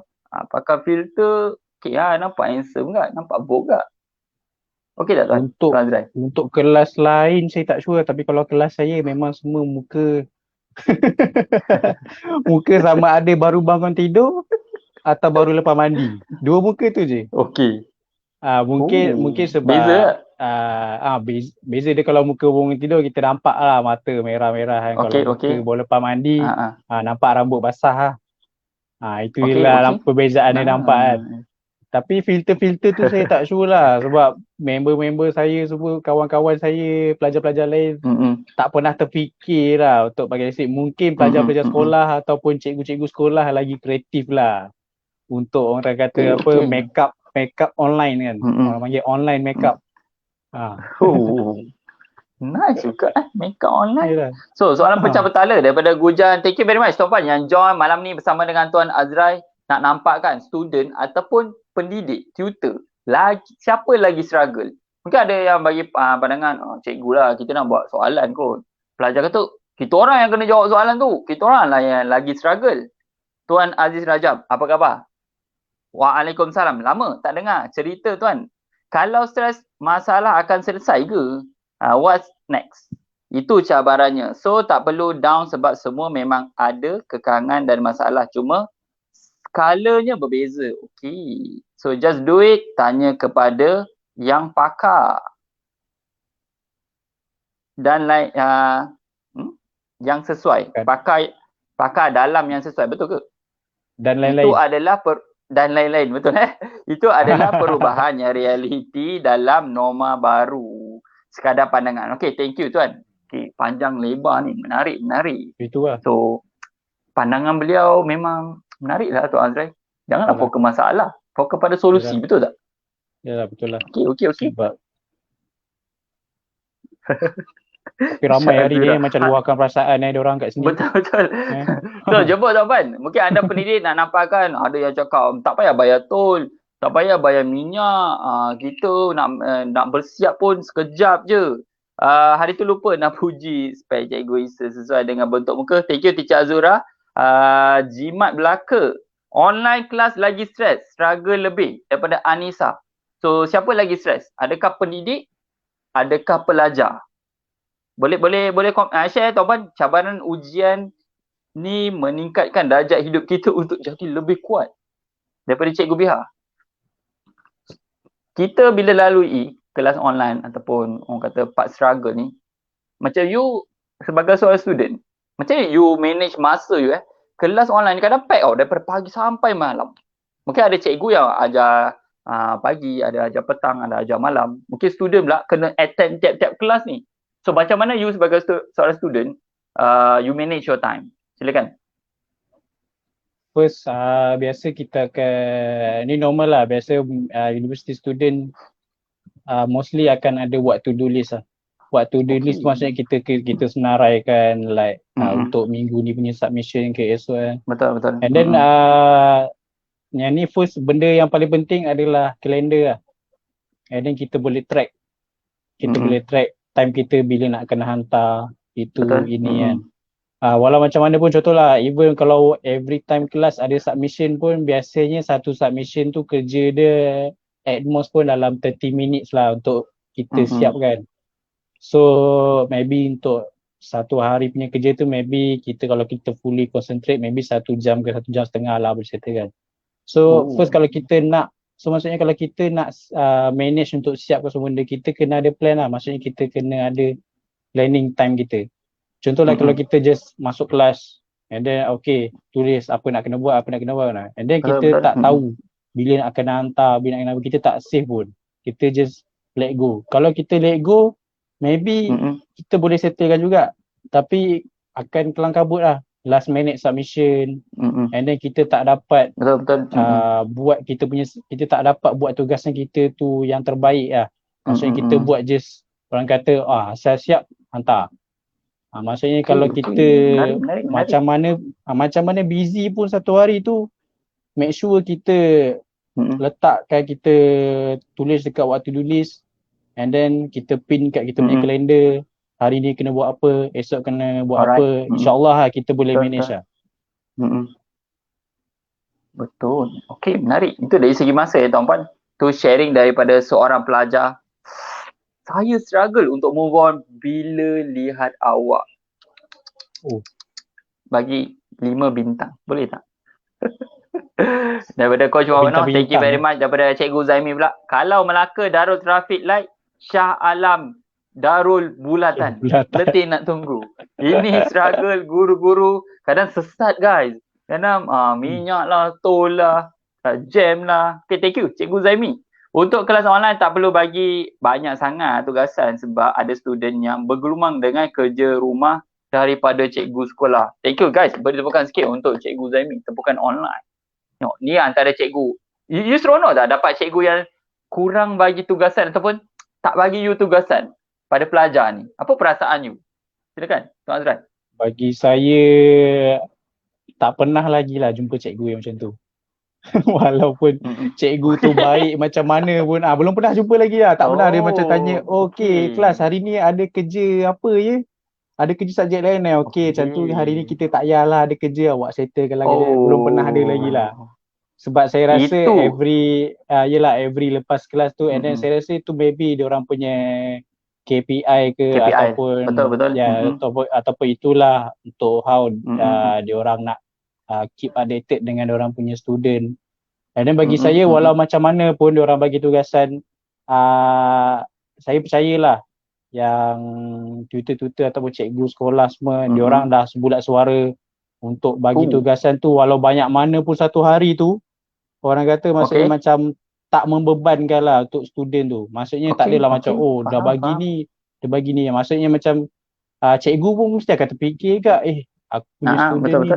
pakai filter, okay lah, nampak handsome kan, nampak vogue kan. Okey tak tuan? Untuk kelas lain saya tak sure, tapi kalau kelas saya memang semua muka muka sama ada baru bangun tidur atau baru lepas mandi. Dua muka tu je. Okey. Mungkin sebab beza. Beza dia kalau muka bangun tidur kita nampak lah mata merah-merah kan. Kalau muka baru lepas mandi nampak rambut basah lah. Itulah perbezaan dia nampak kan. Tapi filter-filter tu saya tak sure lah sebab member-member saya semua, kawan-kawan saya, pelajar-pelajar lain tak pernah terfikir lah untuk pakai lipstick. Mungkin pelajar-pelajar sekolah ataupun cikgu-cikgu sekolah lagi kreatif lah untuk orang kata make up online kan. Orang panggil online make up. Nice juga make up online. So soalan pecah bertala daripada Gujan. Thank you very much Tuan Puan yang join malam ni bersama dengan Tuan Azrai. Nak nampak kan student ataupun pendidik, tutor, siapa lagi struggle? Mungkin ada yang bagi pandangan, cikgu lah, kita nak buat soalan kot. Pelajar kata, kita orang yang kena jawab soalan tu. Kita orang lah yang lagi struggle. Tuan Aziz Rajab, apa khabar? Waalaikumsalam. Lama tak dengar cerita tuan. Kalau stres, masalah akan selesai ke? What's next? Itu cabarannya. So tak perlu down sebab semua memang ada kekangan dan masalah. Cuma skalanya berbeza. Okay. So just do it. Tanya kepada yang pakar. Dan yang sesuai. Pakar dalam yang sesuai. Betul ke? Dan lain-lain. Itu adalah dan lain-lain. Betul Itu adalah perubahan yang realiti dalam norma baru. Sekadar pandangan. Okay, thank you tuan. Okay, panjang lebar ni. Menarik. Itulah. So, pandangan beliau memang menarik lah Tuan Azrai. Janganlah fokus masalah. Fokus pada solusi. Yalah. Betul tak? Yalah, betul lah. Okay. Sebab tapi ramai hari ni macam luahkan perasaan dia orang kat sini. Betul. So, jemput Tuan Puan. Mungkin anda pendidik nak nampakkan. Ada yang cakap, tak payah bayar tol. Tak payah bayar minyak. Kita nak bersiap pun sekejap je. Hari tu lupa nak puji spek Cikgu Isa sesuai dengan bentuk muka. Thank you Teacher Azura. Jimat belaka. Online kelas lagi stres. Struggle lebih daripada Anissa. So siapa lagi stres? Adakah pendidik? Adakah pelajar? Boleh share Tuan Puan. Cabaran ujian ni meningkatkan darjat hidup kita untuk jadi lebih kuat daripada Cikgu Biha. Kita bila lalui kelas online ataupun orang kata part struggle ni, macam you sebagai seorang student, macam you manage masa you kelas online ni kadang pack daripada pagi sampai malam. Mungkin ada cikgu yang ajar pagi, ada ajar petang, ada ajar malam. Mungkin student pula kena attend tiap-tiap kelas ni. So macam mana you sebagai seorang student, you manage your time? Silakan. First, biasa kita akan, ni normal lah, biasa university student mostly akan ada buat to do list lah. Buat to do list maksudnya kita senaraikan like untuk minggu ni punya submission ke esok. Betul. And then yang ni first benda yang paling penting adalah kalender lah. And then kita boleh track. Boleh track time kita bila nak kena hantar itu ini kan. Walau macam mana pun contohlah, even kalau every time kelas ada submission pun biasanya satu submission tu kerja dia at most pun dalam 30 minutes lah untuk kita siapkan. So maybe untuk satu hari punya kerja tu maybe kita kalau kita fully concentrate maybe 1 jam ke 1 jam setengah lah boleh settlekan. So first kalau kita nak, so maksudnya kalau kita nak manage untuk siapkan semua benda, kita kena ada plan lah. Maksudnya kita kena ada planning time kita. Contohlah kalau kita just masuk kelas and then tulis apa nak kena buat lah. And then kita tak tahu bila nak kena hantar, bila nak kena, kita tak save pun. Kita just let go. Kalau kita let go, maybe kita boleh settlekan juga. Tapi akan kelang kabut lah. last minute submission, and then kita tak dapat Betul. buat kita tak dapat buat tugasan kita tu yang terbaik lah. Maksudnya kita buat just orang kata asal siap hantar. Maksudnya kalau kita menarik. macam mana busy pun satu hari tu, make sure kita letakkan, kita tulis dekat waktu tulis, and then kita pin kat kita punya kalender, hari ni kena buat apa, esok kena buat apa, insyaAllah lah kita boleh manage lah. Betul. Okay, menarik. Itu dari segi masa ya tuan-puan. Tu sharing daripada seorang pelajar. Saya struggle untuk move on bila lihat awak. Bagi 5 bintang. Boleh tak? Daripada Coach Wawanov, thank you very much. Daripada Cikgu Zaimi pula. Kalau Melaka Darul Traffic Light, Shah Alam Darul Bulatan. Letih nak tunggu. Ini struggle guru-guru. Kadang sesat guys. Kadang minyak lah, tol lah, jam lah. Okay, thank you Cikgu Zaimi. Untuk kelas online tak perlu bagi banyak sangat tugasan sebab ada student yang bergelumang dengan kerja rumah daripada cikgu sekolah. Thank you guys. Beri tepukan sikit untuk Cikgu Zaimi. Tepukan online. No, ni antara cikgu. You seronok tak dapat cikgu yang kurang bagi tugasan ataupun tak bagi you tugasan pada pelajar ni? Apa perasaan you? Silakan Tuan Azran. Bagi saya tak pernah lagi lah jumpa cikgu yang macam tu. Walaupun cikgu tu baik macam mana pun belum pernah jumpa lagi lah. Tak pernah dia macam tanya, okay kelas hari ni ada kerja apa ya? Ada kerja subjek lain macam tu hari ni kita tak payahlah ada kerja, awak settlekan lagi. Belum pernah ada lagi lah. Sebab saya rasa every lepas kelas tu, and then saya rasa tu maybe diorang punya KPI ataupun betul. Ataupun itulah untuk how diorang nak keep updated dengan orang punya student. And then bagi saya walau macam mana pun diorang bagi tugasan, saya percayalah yang tutor-tutor ataupun cikgu sekolah semua, diorang dah sebulat suara untuk bagi tugasan tu walau banyak mana pun satu hari tu. Orang kata maksudnya macam tak membebankan lah untuk student tu. Maksudnya tak adalah macam dah bagi ni. Maksudnya macam cikgu pun mesti akan terfikir kat aku punya student ni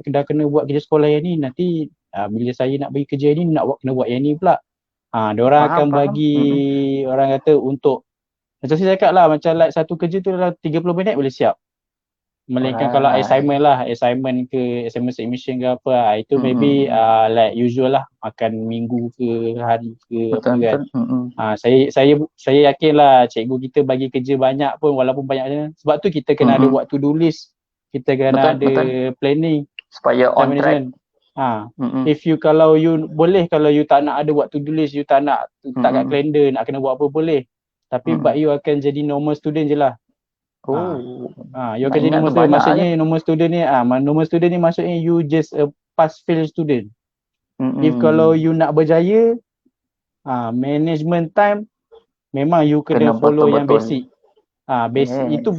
dah kena buat kerja sekolah yang ni, nanti bila saya nak bagi kerja ni kena buat yang ni pula. Diorang akan bagi orang kata untuk, macam saya cakap lah, macam like satu kerja tu dalam 30 minit boleh siap. Melainkan kalau assignment ke assignment submission ke apa, itu maybe like usual lah, makan minggu ke hari ke apa kan. Saya yakin lah cikgu kita bagi kerja banyak pun, walaupun banyaknya, sebab tu kita kena ada buat to do list. Kita kena ada planning supaya on track. If you kalau you tak nak ada buat to do list, you tak nak tak kat kalender nak kena buat apa boleh. Tapi but you akan jadi normal student je lah. You akan jadi normal student. Maksudnya normal student ni maksudnya you just a pass fail student. If kalau you nak berjaya, management time memang you kena follow yang basic. Basic itu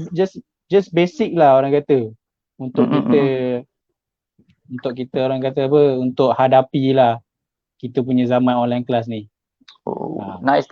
just basic lah orang kata. Untuk kita orang kata apa, untuk hadapi lah kita punya zaman online class ni. Nice.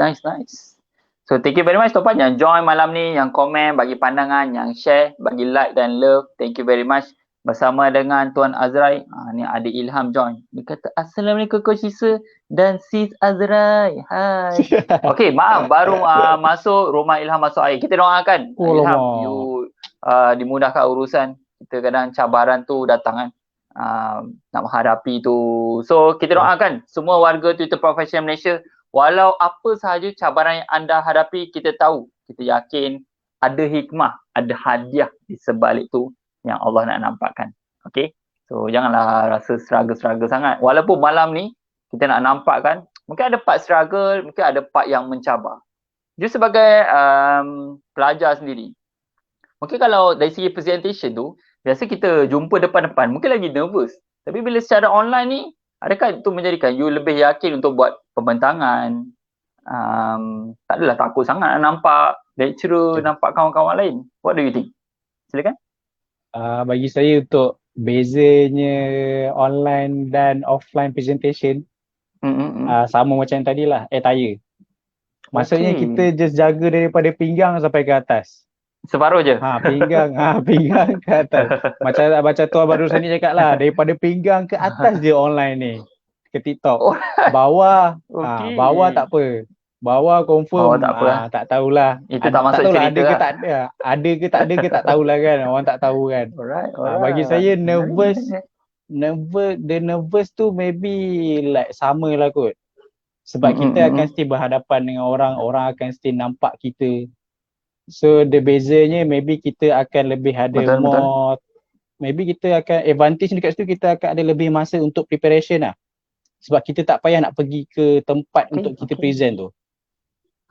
So thank you very much tuan-puan yang join malam ni, yang komen, bagi pandangan, yang share, bagi like dan love. Thank you very much. Bersama dengan Tuan Azrai, ni ada Ilham join. Dia kata Assalamualaikum Coach Isa dan Sis Azrai. Hai. Okay, maaf baru masuk rumah Ilham masuk air. Kita doakan Ilham you dimudahkan urusan. Kita kadang cabaran tu datang kan, nak menghadapi tu. So kita doakan semua warga Twitter Professional Malaysia, walau apa sahaja cabaran yang anda hadapi, kita tahu, kita yakin ada hikmah, ada hadiah di sebalik tu yang Allah nak nampakkan. Okay, so janganlah rasa struggle sangat. Walaupun malam ni kita nak nampakkan, mungkin ada part struggle, mungkin ada part yang mencabar. Just sebagai pelajar sendiri, mungkin kalau dari segi presentation tu, biasa kita jumpa depan-depan, mungkin lagi nervous. Tapi bila secara online ni, adakah itu menjadikan you lebih yakin untuk buat pembentangan? Tak adalah takut sangat nampak lecturer, nampak kawan-kawan lain. What do you think? Silakan. Bagi saya untuk bezanya online dan offline presentation, sama macam yang tadi lah, tayar. Maksudnya kita just jaga daripada pinggang sampai ke atas. Separuh je. Pinggang ke atas. Macam tuan barusan ni cakap lah, daripada pinggang ke atas je online ni. Ke TikTok. Oh, Bawah, okey. bawah tak apa. Bawah confirm, Bawah tak apa, tak tahulah. Itu tak masuk tahulah cerita ada ke lah. tak ada. Ada ke tak ada ke tak tahulah kan. Orang tak tahu kan. Alright. Bagi saya Menarik. the nervous tu maybe like sama lah kot. Sebab kita akan still berhadapan dengan orang akan still nampak kita. So the bezanya maybe kita akan lebih ada more, maybe kita akan advantage dekat situ, kita akan ada lebih masa untuk preparation lah. Sebab kita tak payah nak pergi ke tempat untuk kita present tu.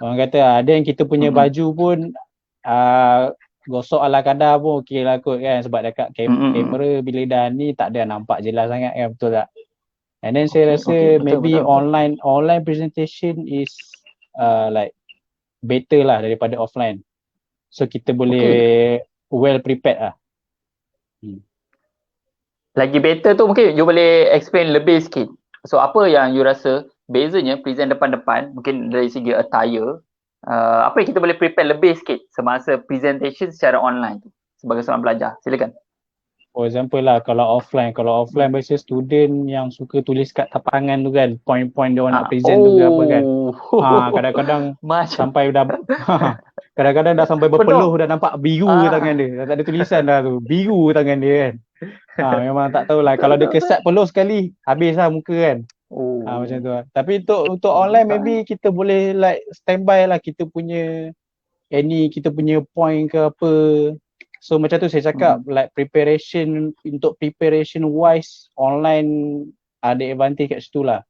Orang kata ada yang kita punya baju pun gosok ala kadar pun okey lah kot kan, sebab dekat kamera bila dah ni tak ada nampak jelas sangat kan, betul tak? And then saya rasa maybe online presentation is like better lah daripada offline. So kita boleh well prepared lah. Lagi better tu mungkin you boleh explain lebih sikit. So apa yang you rasa bezanya present depan-depan, mungkin dari segi attire, apa yang kita boleh prepare lebih sikit semasa presentation secara online tu sebagai seorang pelajar? Silakan. For example lah, kalau offline biasa student yang suka tulis kat tapangan tu kan, point-point dia orang nak present tu ke apa kan. Kadang-kadang sampai dah kadang-kadang dah sampai berpeluh, dah nampak biru tangan dia. Dah tak ada tulisan dah tu. Biru tangan dia kan. Memang tak tahulah. Kalau dia kesat peluh sekali, habis lah muka kan. Macam tu lah. Tapi untuk online maybe kita boleh like standby lah kita punya kita punya point ke apa. So macam tu saya cakap like preparation wise online ada advantage kat situ lah.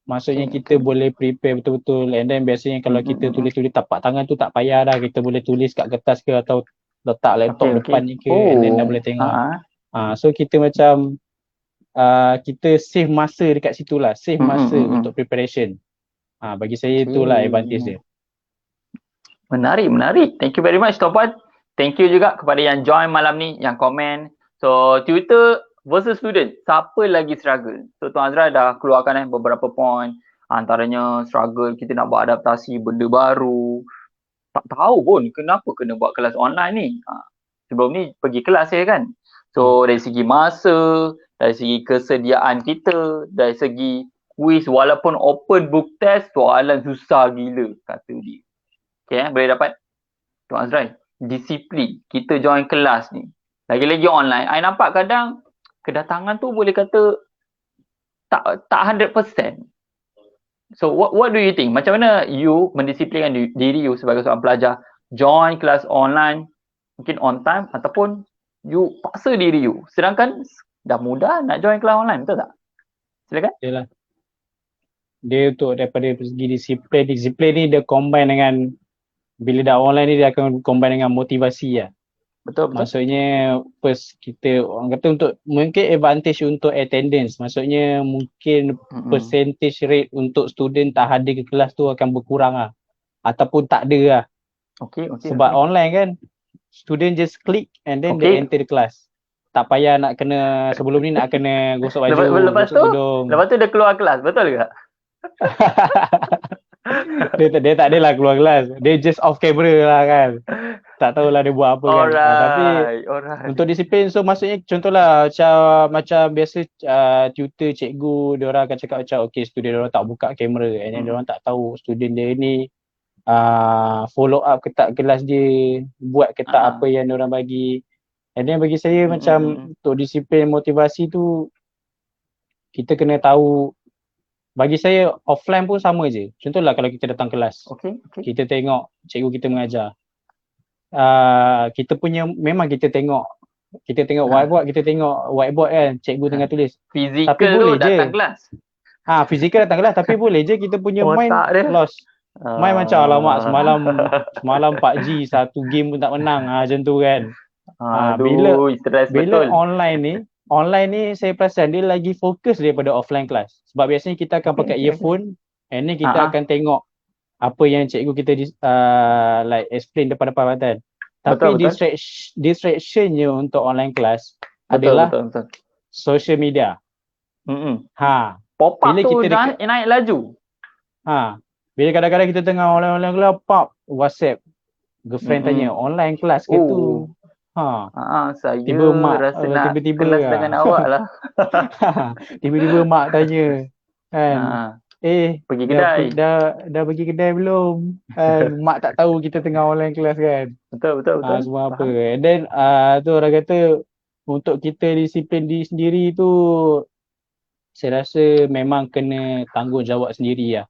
Maksudnya kita boleh prepare betul-betul, and then biasanya kalau kita tulis-tulis tapak tangan tu tak payah dah, kita boleh tulis kat kertas ke atau letak laptop depan ni ke, and then dah boleh tengok. So kita macam kita save masa dekat situ lah, save masa untuk preparation. Bagi saya itulah advantage dia. Menarik. Thank you very much Tuan Puan. Thank you juga kepada yang join malam ni, yang komen. So tutor versus student, siapa lagi struggle? So Tuan Azra dah keluarkan beberapa point. Antaranya struggle kita nak buat adaptasi benda baru. Tak tahu pun kenapa kena buat kelas online ni. Sebelum ni pergi kelas je kan. So dari segi masa, dari segi kesediaan kita, dari segi quiz, walaupun open book test, soalan susah gila kata dia. Okay, boleh dapat Tuan Azrai, disiplin kita join kelas ni. Lagi-lagi online, I nampak kadang kedatangan tu boleh kata tak 100%. So what do you think? Macam mana you mendisiplinkan diri you sebagai seorang pelajar join kelas online mungkin on time, ataupun you paksa diri you sedangkan dah mudah nak join kelas online, betul tak? Silakan. Yalah. Dia untuk daripada segi disiplin ni dia combine dengan, bila dah online ni dia akan combine dengan motivasi lah. Betul. Maksudnya first kita orang kata untuk mungkin advantage untuk attendance. Maksudnya mungkin percentage rate untuk student tak hadir ke kelas tu akan berkurang lah. Ataupun tak ada lah. Okay. Sebab online kan, student just click and then they enter the class. Tak payah nak kena, sebelum ni nak kena gosok baju, gosok tudung. Lepas tu dia keluar kelas, betul ke? dia tak adalah keluar kelas. Dia just off camera lah kan. Tak tahulah dia buat apa kan. Tapi untuk disiplin, so maksudnya contohlah macam biasa tutor, cikgu, dia orang akan cakap macam okay, student dia orang tak buka kamera, and then dia orang tak tahu student dia ni follow up ke tak kelas dia, buat ke tak apa yang dia orang bagi. And then bagi saya macam untuk disiplin motivasi tu, kita kena tahu. Bagi saya offline pun sama je. Contohlah kalau kita datang kelas, kita tengok cikgu kita mengajar, kita punya memang kita tengok whiteboard, kita tengok whiteboard kan, cikgu tengah tulis. Fizikal tapi boleh tu datang je kelas. Fizikal datang kelas, tapi boleh je kita punya mind lost. Mind macam alamak semalam PUBG satu game pun tak menang, macam tu kan. Bila online ni saya perasan dia lagi fokus daripada offline kelas. Sebab biasanya kita akan pakai earphone, and then kita akan tengok apa yang cikgu kita like explain depan-depan kan. Tapi distractionnya untuk online kelas adalah social media. Pop-up tu naik laju. Bila kadang-kadang kita tengah online kelas, pop WhatsApp, Girlfriend tanya, online kelas ke tu? Saya Tiba mak rasa nak tiba-tiba kelas dengan awak lah. tiba-tiba mak tanya kan, Pergi dah kedai. dah pergi kedai belum? Mak tak tahu kita tengah online kelas kan. Betul. Semua apa. Faham. And then tu orang kata untuk kita disiplin diri sendiri tu, saya rasa memang kena tanggungjawab sendiri lah.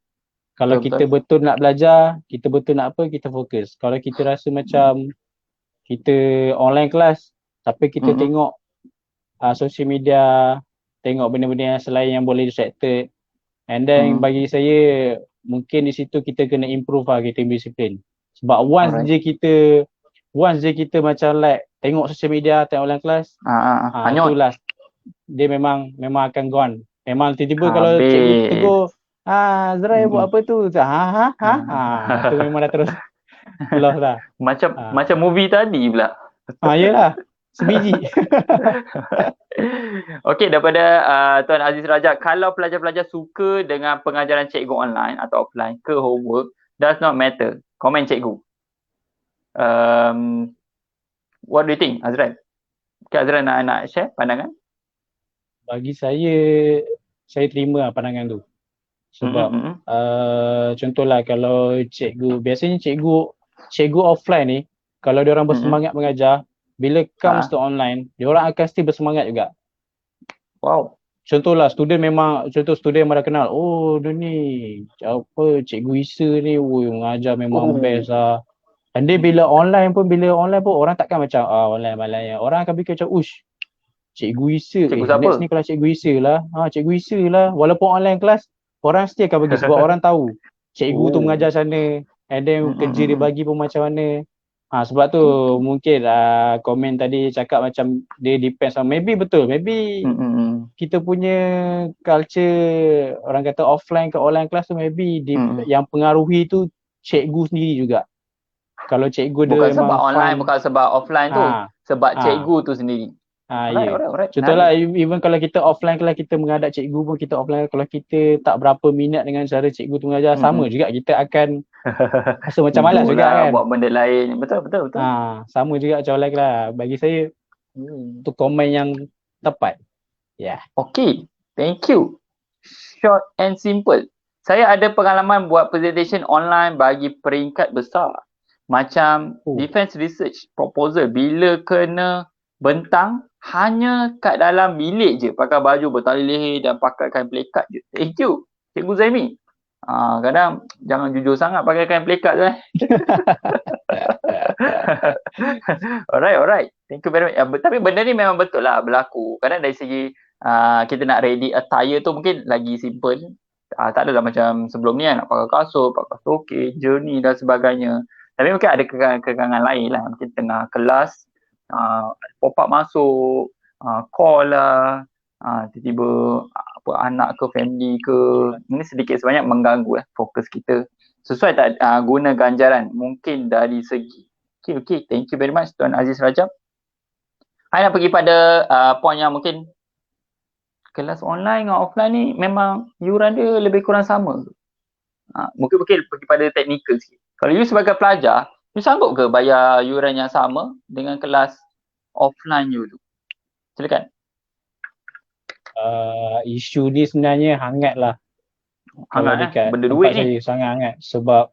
Kalau kita betul nak belajar, kita betul nak apa, kita fokus. Kalau kita rasa macam kita online kelas tapi kita tengok social media, tengok benda-benda yang selain yang boleh distracted, and then bagi saya mungkin di situ kita kena improve lah, kita disiplin. Sebab once je kita macam like tengok social media, tengok online kelas, itulah dia memang akan gone. Memang tiba-tiba kalau cikgu tegur, Azrai buat apa tu? Itu memang dah terus lost lah. Macam movie tadi pula. Yelah, sebiji. Okey, daripada Tuan Aziz Rajab, kalau pelajar-pelajar suka dengan pengajaran cikgu online atau offline ke homework, does not matter. Komen cikgu. What do you think, Azrai? Azrai nak share pandangan? Bagi saya terima lah pandangan tu. Sebab contohlah kalau biasanya cikgu offline ni, kalau dia orang bersemangat mengajar, bila comes to online, dia orang akan still bersemangat juga. Wow. Contohlah student memang dah kenal, dia ni cikgu Isa ni mengajar memang best lah. And then bila online pun orang takkan macam online malah. Orang akan fikir macam cikgu Isa, next ni kalau cikgu Isa lah. Cikgu Isa lah. Walaupun online kelas, orang still akan pergi sebab orang tahu cikgu tu mengajar sana, and then kerja dia bagi pun macam mana. Sebab tu mungkin komen tadi cakap macam dia depends on, maybe betul, maybe kita punya culture, orang kata offline ke online kelas tu, maybe yang pengaruhi tu cikgu sendiri juga. Kalau cikgu dia bukan sebab online, bukan sebab offline tu, sebab cikgu tu sendiri. Alright. Contohlah even kalau kita offline kelas, kita menghadap cikgu pun, kita offline, kalau kita tak berapa minat dengan cara cikgu tu mengajar, sama juga kita akan rasa macam malas juga kan, buat benda lain. Betul. Sama juga macam online kelas. Bagi saya tu komen yang tepat. Okay, thank you. Short and simple. Saya ada pengalaman buat presentation online bagi peringkat besar. Macam defense research proposal, bila kena bentang, hanya kat dalam bilik je, pakai baju bertali leher dan pakai kain pelekat je. Thank you, Cikgu Zaimi. Kadang jangan jujur sangat pakai kain pelekat tu. Alright. Thank you very much. Tapi benda ni memang betul lah berlaku. Kadang dari segi kita nak ready attire tu mungkin lagi simple. Tak adalah macam sebelum ni nak pakai kasut, pakai stokin, journey dan sebagainya. Tapi mungkin ada kekangan lain lah. Mungkin tengah kelas, pop-up masuk, call lah, tiba-tiba anak ke family ke, ini sedikit sebanyak mengganggu fokus kita. Sesuai tak guna ganjaran mungkin dari segi. Okay, thank you very much Tuan Aziz Rajab. Saya nak pergi pada point yang mungkin kelas online dengan offline ni memang yuran dia lebih kurang sama. Mungkin pergi pada teknikal sikit. Kalau you sebagai pelajar, you sanggup ke bayar yuran yang sama dengan kelas offline you tu? Silakan. Isu ni sebenarnya hangat lah. Hangat benda duit ni. Saya sangat hangat sebab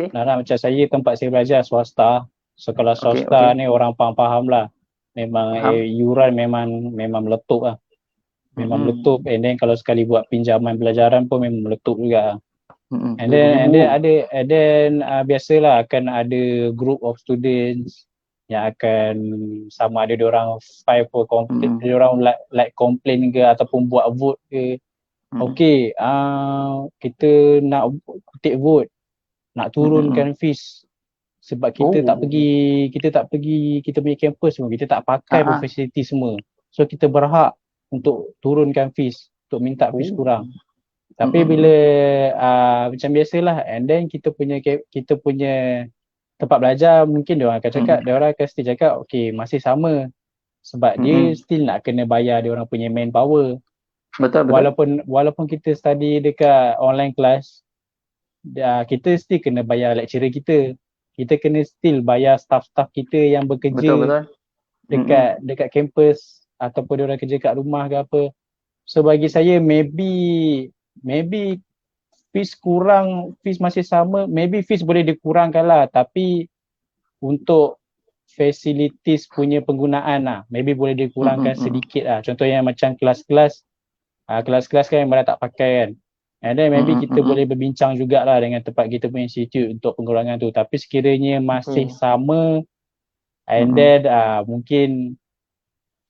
macam saya, tempat saya belajar swasta. So kalau swasta ni orang faham lah. Memang yuran memang meletup lah. Memang meletup, and then kalau sekali buat pinjaman pelajaran pun memang meletup juga. And then biasalah akan ada group of students yang akan sama ada diorang fight for complain, diorang like complain ke ataupun buat vote ke. Kita nak take vote, nak turunkan fees sebab kita tak pergi kita punya campus semua, kita tak pakai pun facility semua. So kita berhak untuk turunkan fees, untuk minta fees kurang. Tapi bila macam biasalah, and then kita punya tempat belajar, mungkin dia orang akan cakap, dia orang akan still cakap masih sama sebab dia still nak kena bayar dia orang punya manpower. Betul. Walaupun kita study dekat online class, kita still kena bayar lecturer kita. kita kena still bayar staff-staff kita yang bekerja Betul. dekat kampus ataupun dia orang kerja kat rumah ke apa. So bagi saya maybe fees masih sama, maybe fees boleh dikurangkan lah, tapi untuk facilities punya penggunaan lah, maybe boleh dikurangkan sedikit lah. Contohnya macam kelas-kelas kan yang tak pakai kan. And then maybe kita boleh berbincang jugalah dengan tempat kita punya institute untuk pengurangan tu. Tapi sekiranya masih sama, and then mungkin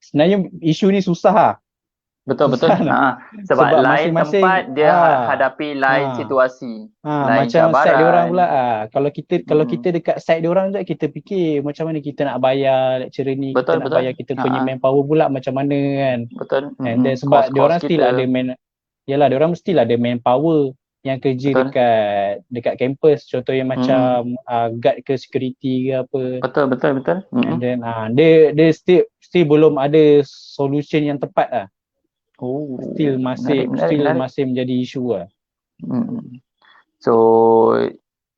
sebenarnya isu ni susah lah. Betul. Sebab lain tempat dia hadapi lain situasi. Lain Macam cabaran. site dia orang pula. Kalau kita dekat site dia orang je, kita fikir macam mana kita nak bayar lecturer ni, kita nak bayar kita punya manpower pula macam mana kan. Betul. And then sebab dia orang still ada dia orang mestilah ada manpower yang kerja dekat kampus. Contohnya macam guard ke security ke apa. Betul. And then dia still belum ada solution yang tepat lah. Still masih menjadi isu lah. So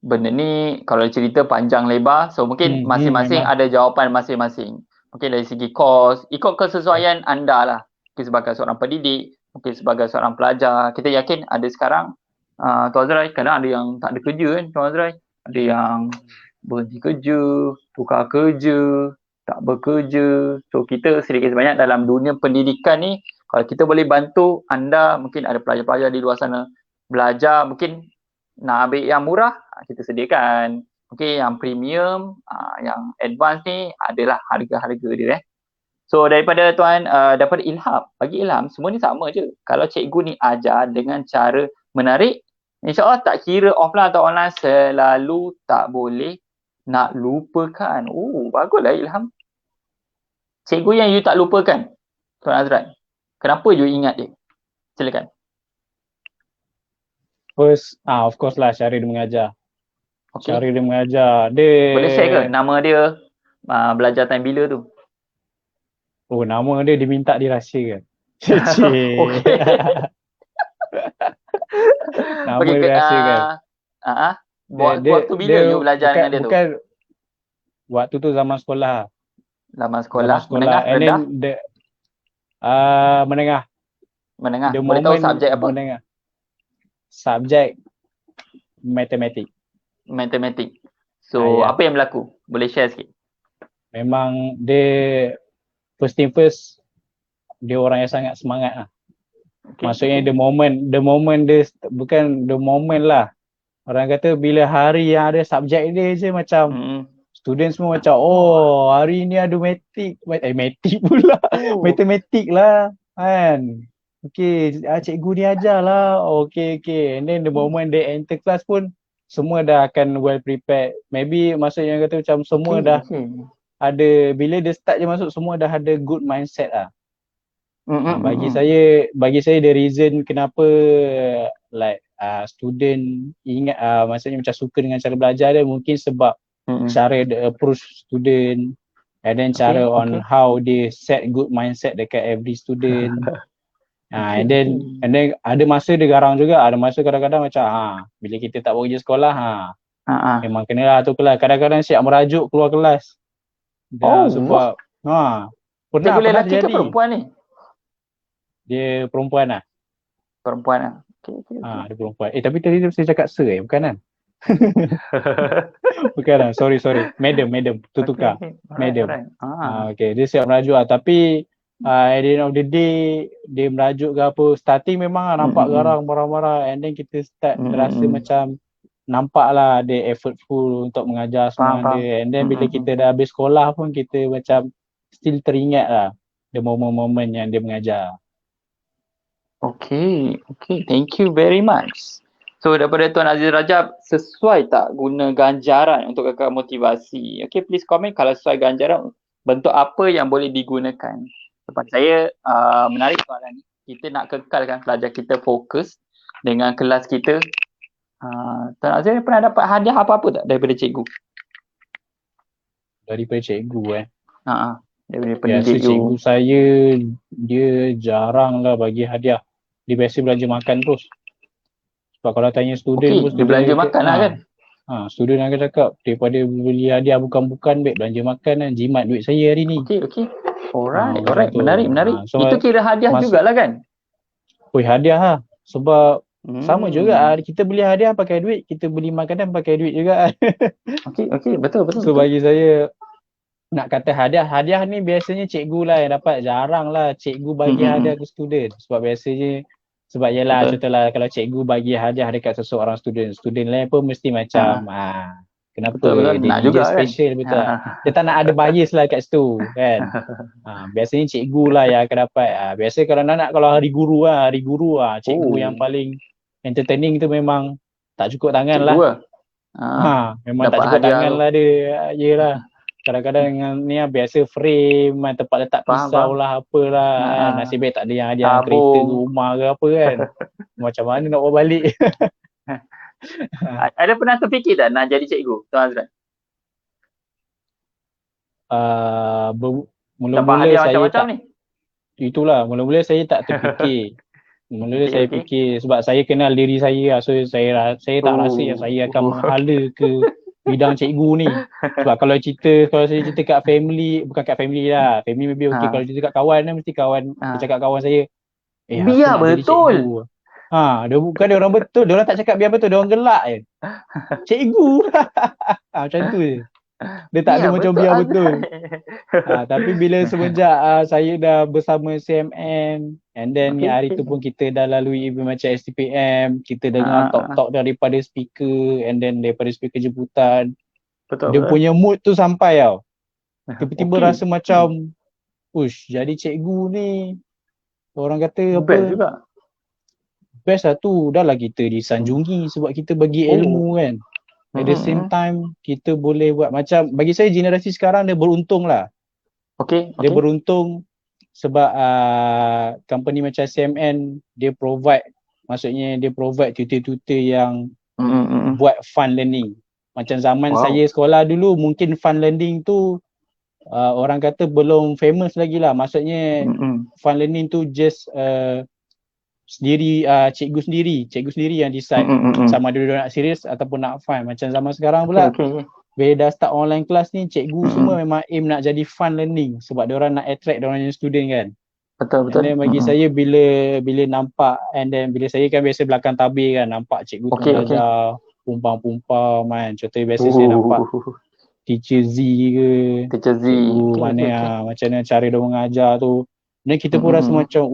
benda ni kalau cerita panjang lebar, so mungkin masing-masing ada jawapan masing-masing. Mungkin dari segi kos, ikut kesesuaian anda lah. Mungkin sebagai seorang pendidik, mungkin sebagai seorang pelajar. Kita yakin ada sekarang Tuan Azrai, kadang ada yang tak ada kerja kan Tuan Azrai. Ada yang berhenti kerja, tukar kerja, tak bekerja. So kita sedikit sebanyak dalam dunia pendidikan ni, kalau kita boleh bantu anda, mungkin ada pelajar-pelajar di luar sana belajar, mungkin nak ambil yang murah, kita sediakan. Mungkin yang premium, yang advance ni adalah harga-harga dia. So daripada Tuan, daripada Ilham, bagi Ilham semua ni sama je. Kalau cikgu ni ajar dengan cara menarik, insyaAllah tak kira offline atau online, selalu tak boleh nak lupakan. Baguslah Ilham. Cikgu yang you tak lupakan, Tuan Azrai, kenapa you ingat dia? Silakan. First, of course lah cara dia mengajar. Okay. Cara dia mengajar. Dia boleh share ke nama dia, belajar time bila tu? Nama dia diminta dirahsiakan. Okay. Nama dia dirahsiakan. Waktu bila you belajar dengan dia tu? Bukan waktu tu zaman sekolah. Zaman sekolah. Menengah, and rendah? Menengah. Menengah. Boleh tahu subjek apa? Menengah. Subjek matematik. So apa yang berlaku? Boleh share sikit? Memang dia first thing first, dia orang yang sangat semangat lah. Maksudnya the moment dia bukan the moment lah. Orang kata bila hari yang ada subjek dia je macam student semua macam hari ni ada matematik pula. Matematik lah kan. Okay, cikgu ni ajar lah. Okay. And then the moment they enter class pun semua dah akan well prepared. Maybe maksudnya kata macam semua dah ada, bila dia start je masuk semua dah ada good mindset lah. Bagi saya the reason kenapa like student ingat maksudnya macam suka dengan cara belajar dia, mungkin sebab cara dia approach student, and then cara on how they set good mindset dekat every student. And then ada masa dia garang juga, ada masa kadang-kadang macam bila kita tak buat kerja sekolah memang kenalah tu kelas, kadang-kadang siap merajuk keluar kelas. Sebab pernah lelaki ke perempuan ni? Dia perempuan lah. Perempuan lah. Okay. Dia perempuan. Tapi tadi saya cakap sir bukan kan? Bukan lah, sorry. Madam, tukar. Madam. Okay, dia siap merajuk lah. Tapi at the end of the day, dia merajuk ke apa, starting memang nampak garang, marah-marah, and then kita start rasa macam nampak lah dia effortful untuk mengajar semua dia. And then bila kita dah habis sekolah pun kita macam still teringat lah the moment-moment yang dia mengajar. Okay, thank you very much. So daripada Tuan Aziz Rajab, sesuai tak guna ganjaran untuk kakak motivasi? Okay, please komen kalau sesuai ganjaran, bentuk apa yang boleh digunakan. Sebab saya menarik soalan ni. Kita nak kekalkan pelajar kita fokus dengan kelas kita. Tuan Aziz pernah dapat hadiah apa-apa tak daripada cikgu? Daripada cikgu daripada pendidik cikgu saya, dia jarang lah bagi hadiah. Dia biasa belanja makan terus. Sebab kalau tanya student pun dia belanja makan lah kan? Student akan cakap daripada beli hadiah bukan-bukan baik belanja makan kan, jimat duit saya hari ni. Okey. Alright, Macam alright. tu. Menarik. So, Itu kira hadiah jugalah kan? hadiah lah. Sebab sama Hmm. juga kita beli hadiah pakai duit, kita beli makanan pakai duit juga. Okey, betul. So bagi saya, nak kata hadiah ni biasanya cikgu lah yang dapat. Jarang lah cikgu bagi hadiah ke student. Sebab biasanya, yelah contohlah kalau cikgu bagi hadiah dekat seseorang student lain pun mesti macam kenapa betul. dia Nak ni je juga kan? special betul. Dia tak nak ada bias lah kat situ kan. Biasanya cikgu lah yang akan dapat. Biasa kalau hari guru cikgu yang paling entertaining tu memang tak cukup tangan Cikgu lah. Memang dapat tak cukup hadiah tangan tu. lah dia. Yelah. Kadang-kadang dengan ni biasa frame, tempat letak pisau lah apalah kan. Nasib baik tak ada yang hadiah kereta ke rumah ke apa kan. Macam mana nak bawa balik. Ada pernah terfikir tak nak jadi cikgu, Tuan Azran? Mula-mula hadiah saya macam-macam tak, ni? itulah mula-mula saya tak terfikir. Mula-mula saya fikir sebab saya kenal diri saya, so saya tak rasa yang saya akan menghala ke bidang cikgu ni. Sebab kalau saya cerita kat family, bukan kat family lah, family maybe okay. Kalau cerita kat kawan kan, mesti kawan dia cakap kawan saya, biar betul. Dia bukan dia orang betul, dia orang tak cakap biar betul, dia orang gelak je. Cikgu. Macam tu je. Dia tak ada macam biar betul. Tapi bila semenjak saya dah bersama CMN, and then hari tu pun kita dah lalui event macam STPM, kita dengar talk-talk daripada speaker, and then daripada speaker jemputan. Dia punya mood tu sampai tau. Tiba-tiba rasa macam, jadi cikgu ni, orang kata apa? Best juga. Best lah tu, dah lah kita disanjungi sebab kita bagi ilmu kan. At the same time, kita boleh buat macam, bagi saya generasi sekarang dia beruntung lah. Dia beruntung sebab company macam CMN, dia provide tutor-tutor yang buat fun learning. Macam zaman saya sekolah dulu, mungkin fun learning tu orang kata belum famous lagi lah. Maksudnya fun learning tu just cikgu sendiri yang decide sama ada nak serius ataupun nak fun. Macam zaman sekarang pula, bila dah start online class ni, cikgu semua memang aim nak jadi fun learning sebab diorang nak attract diorang yang student kan. Betul. And then bagi saya bila nampak, and then bila saya kan biasa belakang tabir kan, nampak cikgu tu mengajar pumpang-pumpang kan. Contohnya biasa saya nampak Teacher Z ke, cikgu mana macam mana cara dia mengajar tu. Dan kita pun rasa macam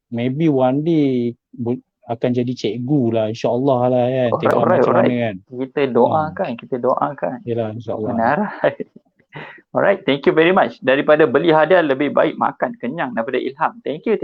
maybe one day akan jadi cikgu lah, insyaAllah lah kan. Tengok macam mana kan. Kita doakan. Yelah, insyaAllah. Alright, thank you very much. Daripada beli hadiah, lebih baik makan kenyang daripada ilham. Thank you.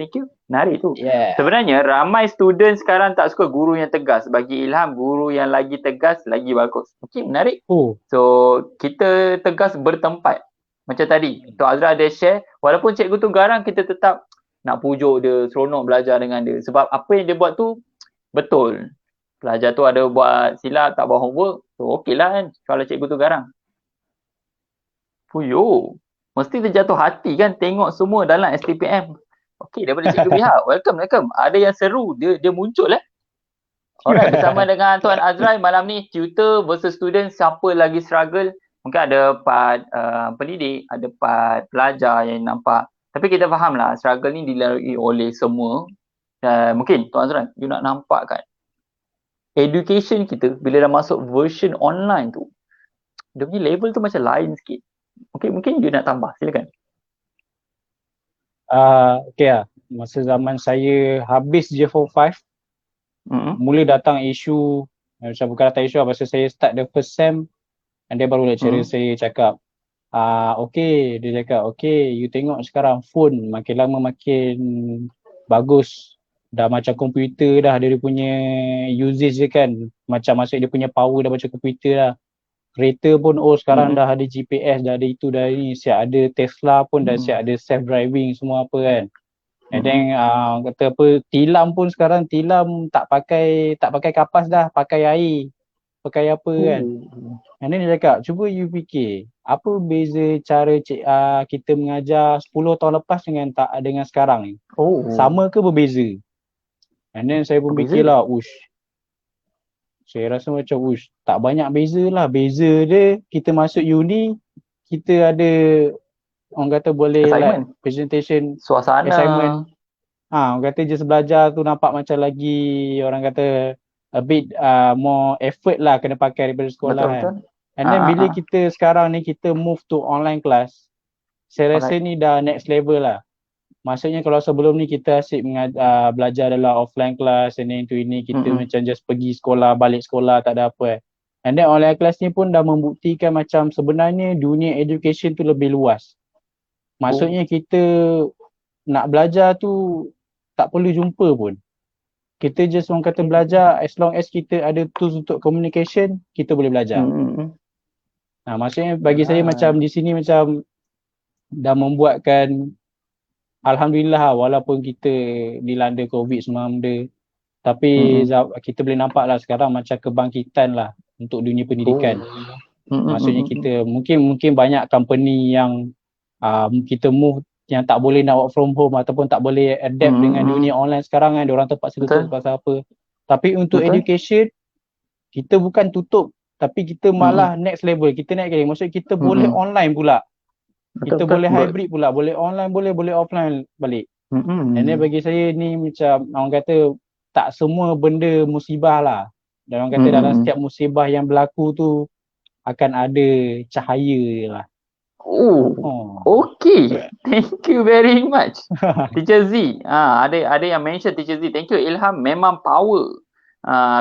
Menarik tu. Sebenarnya ramai student sekarang tak suka guru yang tegas. Bagi ilham, guru yang lagi tegas lagi bagus. Menarik. So kita tegas bertempat. Macam tadi Tuan Azra ada share, walaupun cikgu tu garang, kita tetap nak pujuk dia, seronok belajar dengan dia. Sebab apa yang dia buat tu betul. Pelajar tu ada buat silap, tak buat homework, so okey lah kan kalau cikgu tu garang. Mesti terjatuh hati kan tengok semua dalam STPM. Okey, daripada cikgu pihak, welcome. Ada yang seru, dia muncul Alright, bersama dengan Tuan Azrai malam ni, tutor versus student, siapa lagi struggle. Mungkin ada part pendidik, ada part pelajar yang nampak. Tapi kita faham lah, struggle ni dilalui oleh semua. Mungkin Tuan Azrai, you nak nampak kan, education kita bila dah masuk version online tu, dia punya level tu macam lain sikit. Mungkin you nak tambah, silakan. Masa zaman saya habis J45, mula datang isu, macam bukan datang isu lah, masa saya start the first sem, and then baru lecturer saya cakap, dia cakap, you tengok sekarang phone makin lama makin bagus, dah macam komputer dah, dia punya usage je kan, macam maksud dia punya power dah macam komputer dah. Kereta pun sekarang dah ada GPS, dah ada itu, dah ni, siap ada Tesla pun dah siap ada self driving semua apa kan. And then kata apa, tilam pun sekarang tak pakai kapas dah, pakai air, pakai apa kan. And then dia cakap, cuba you fikir, apa beza cara kita mengajar 10 tahun lepas dengan sekarang ni? Sama ke berbeza? And then saya pun fikirlah, Saya rasa macam uish, tak banyak beza lah. Beza dia kita masuk uni, kita ada orang kata boleh like Assignment. presentation, Suasana. assignment. Orang kata just belajar tu nampak macam lagi orang kata a bit more effort lah kena pakai daripada sekolah kan. Betul-betul. And then bila kita sekarang ni kita move to online class, saya rasa ni dah next level lah. Maksudnya kalau sebelum ni kita asyik belajar dalam offline class and then tu ini kita macam just pergi sekolah, balik sekolah tak ada apa. And then online class ni pun dah membuktikan macam sebenarnya dunia education tu lebih luas. Maksudnya kita nak belajar tu tak perlu jumpa pun. Kita just orang kata belajar as long as kita ada tools untuk communication, kita boleh belajar. Maksudnya bagi saya macam di sini macam dah membuatkan alhamdulillah walaupun kita dilanda COVID semua benda, tapi kita boleh nampak lah sekarang macam kebangkitan lah untuk dunia pendidikan. Maksudnya kita mungkin banyak company yang kita move yang tak boleh nak work from home ataupun tak boleh adapt dengan dunia online sekarang kan, diorang terpaksa tutup pasal apa. Tapi untuk education, kita bukan tutup tapi kita malah next level, kita naik lagi. Maksudnya kita boleh online pula. Kita boleh hybrid pula, boleh online boleh offline balik. And then bagi saya ni macam orang kata tak semua benda musibah lah. Dan orang kata dalam setiap musibah yang berlaku tu akan ada cahaya lah. Okay. Thank you very much. Teacher Z. Ada yang mention Teacher Z. Thank you Ilham, memang power.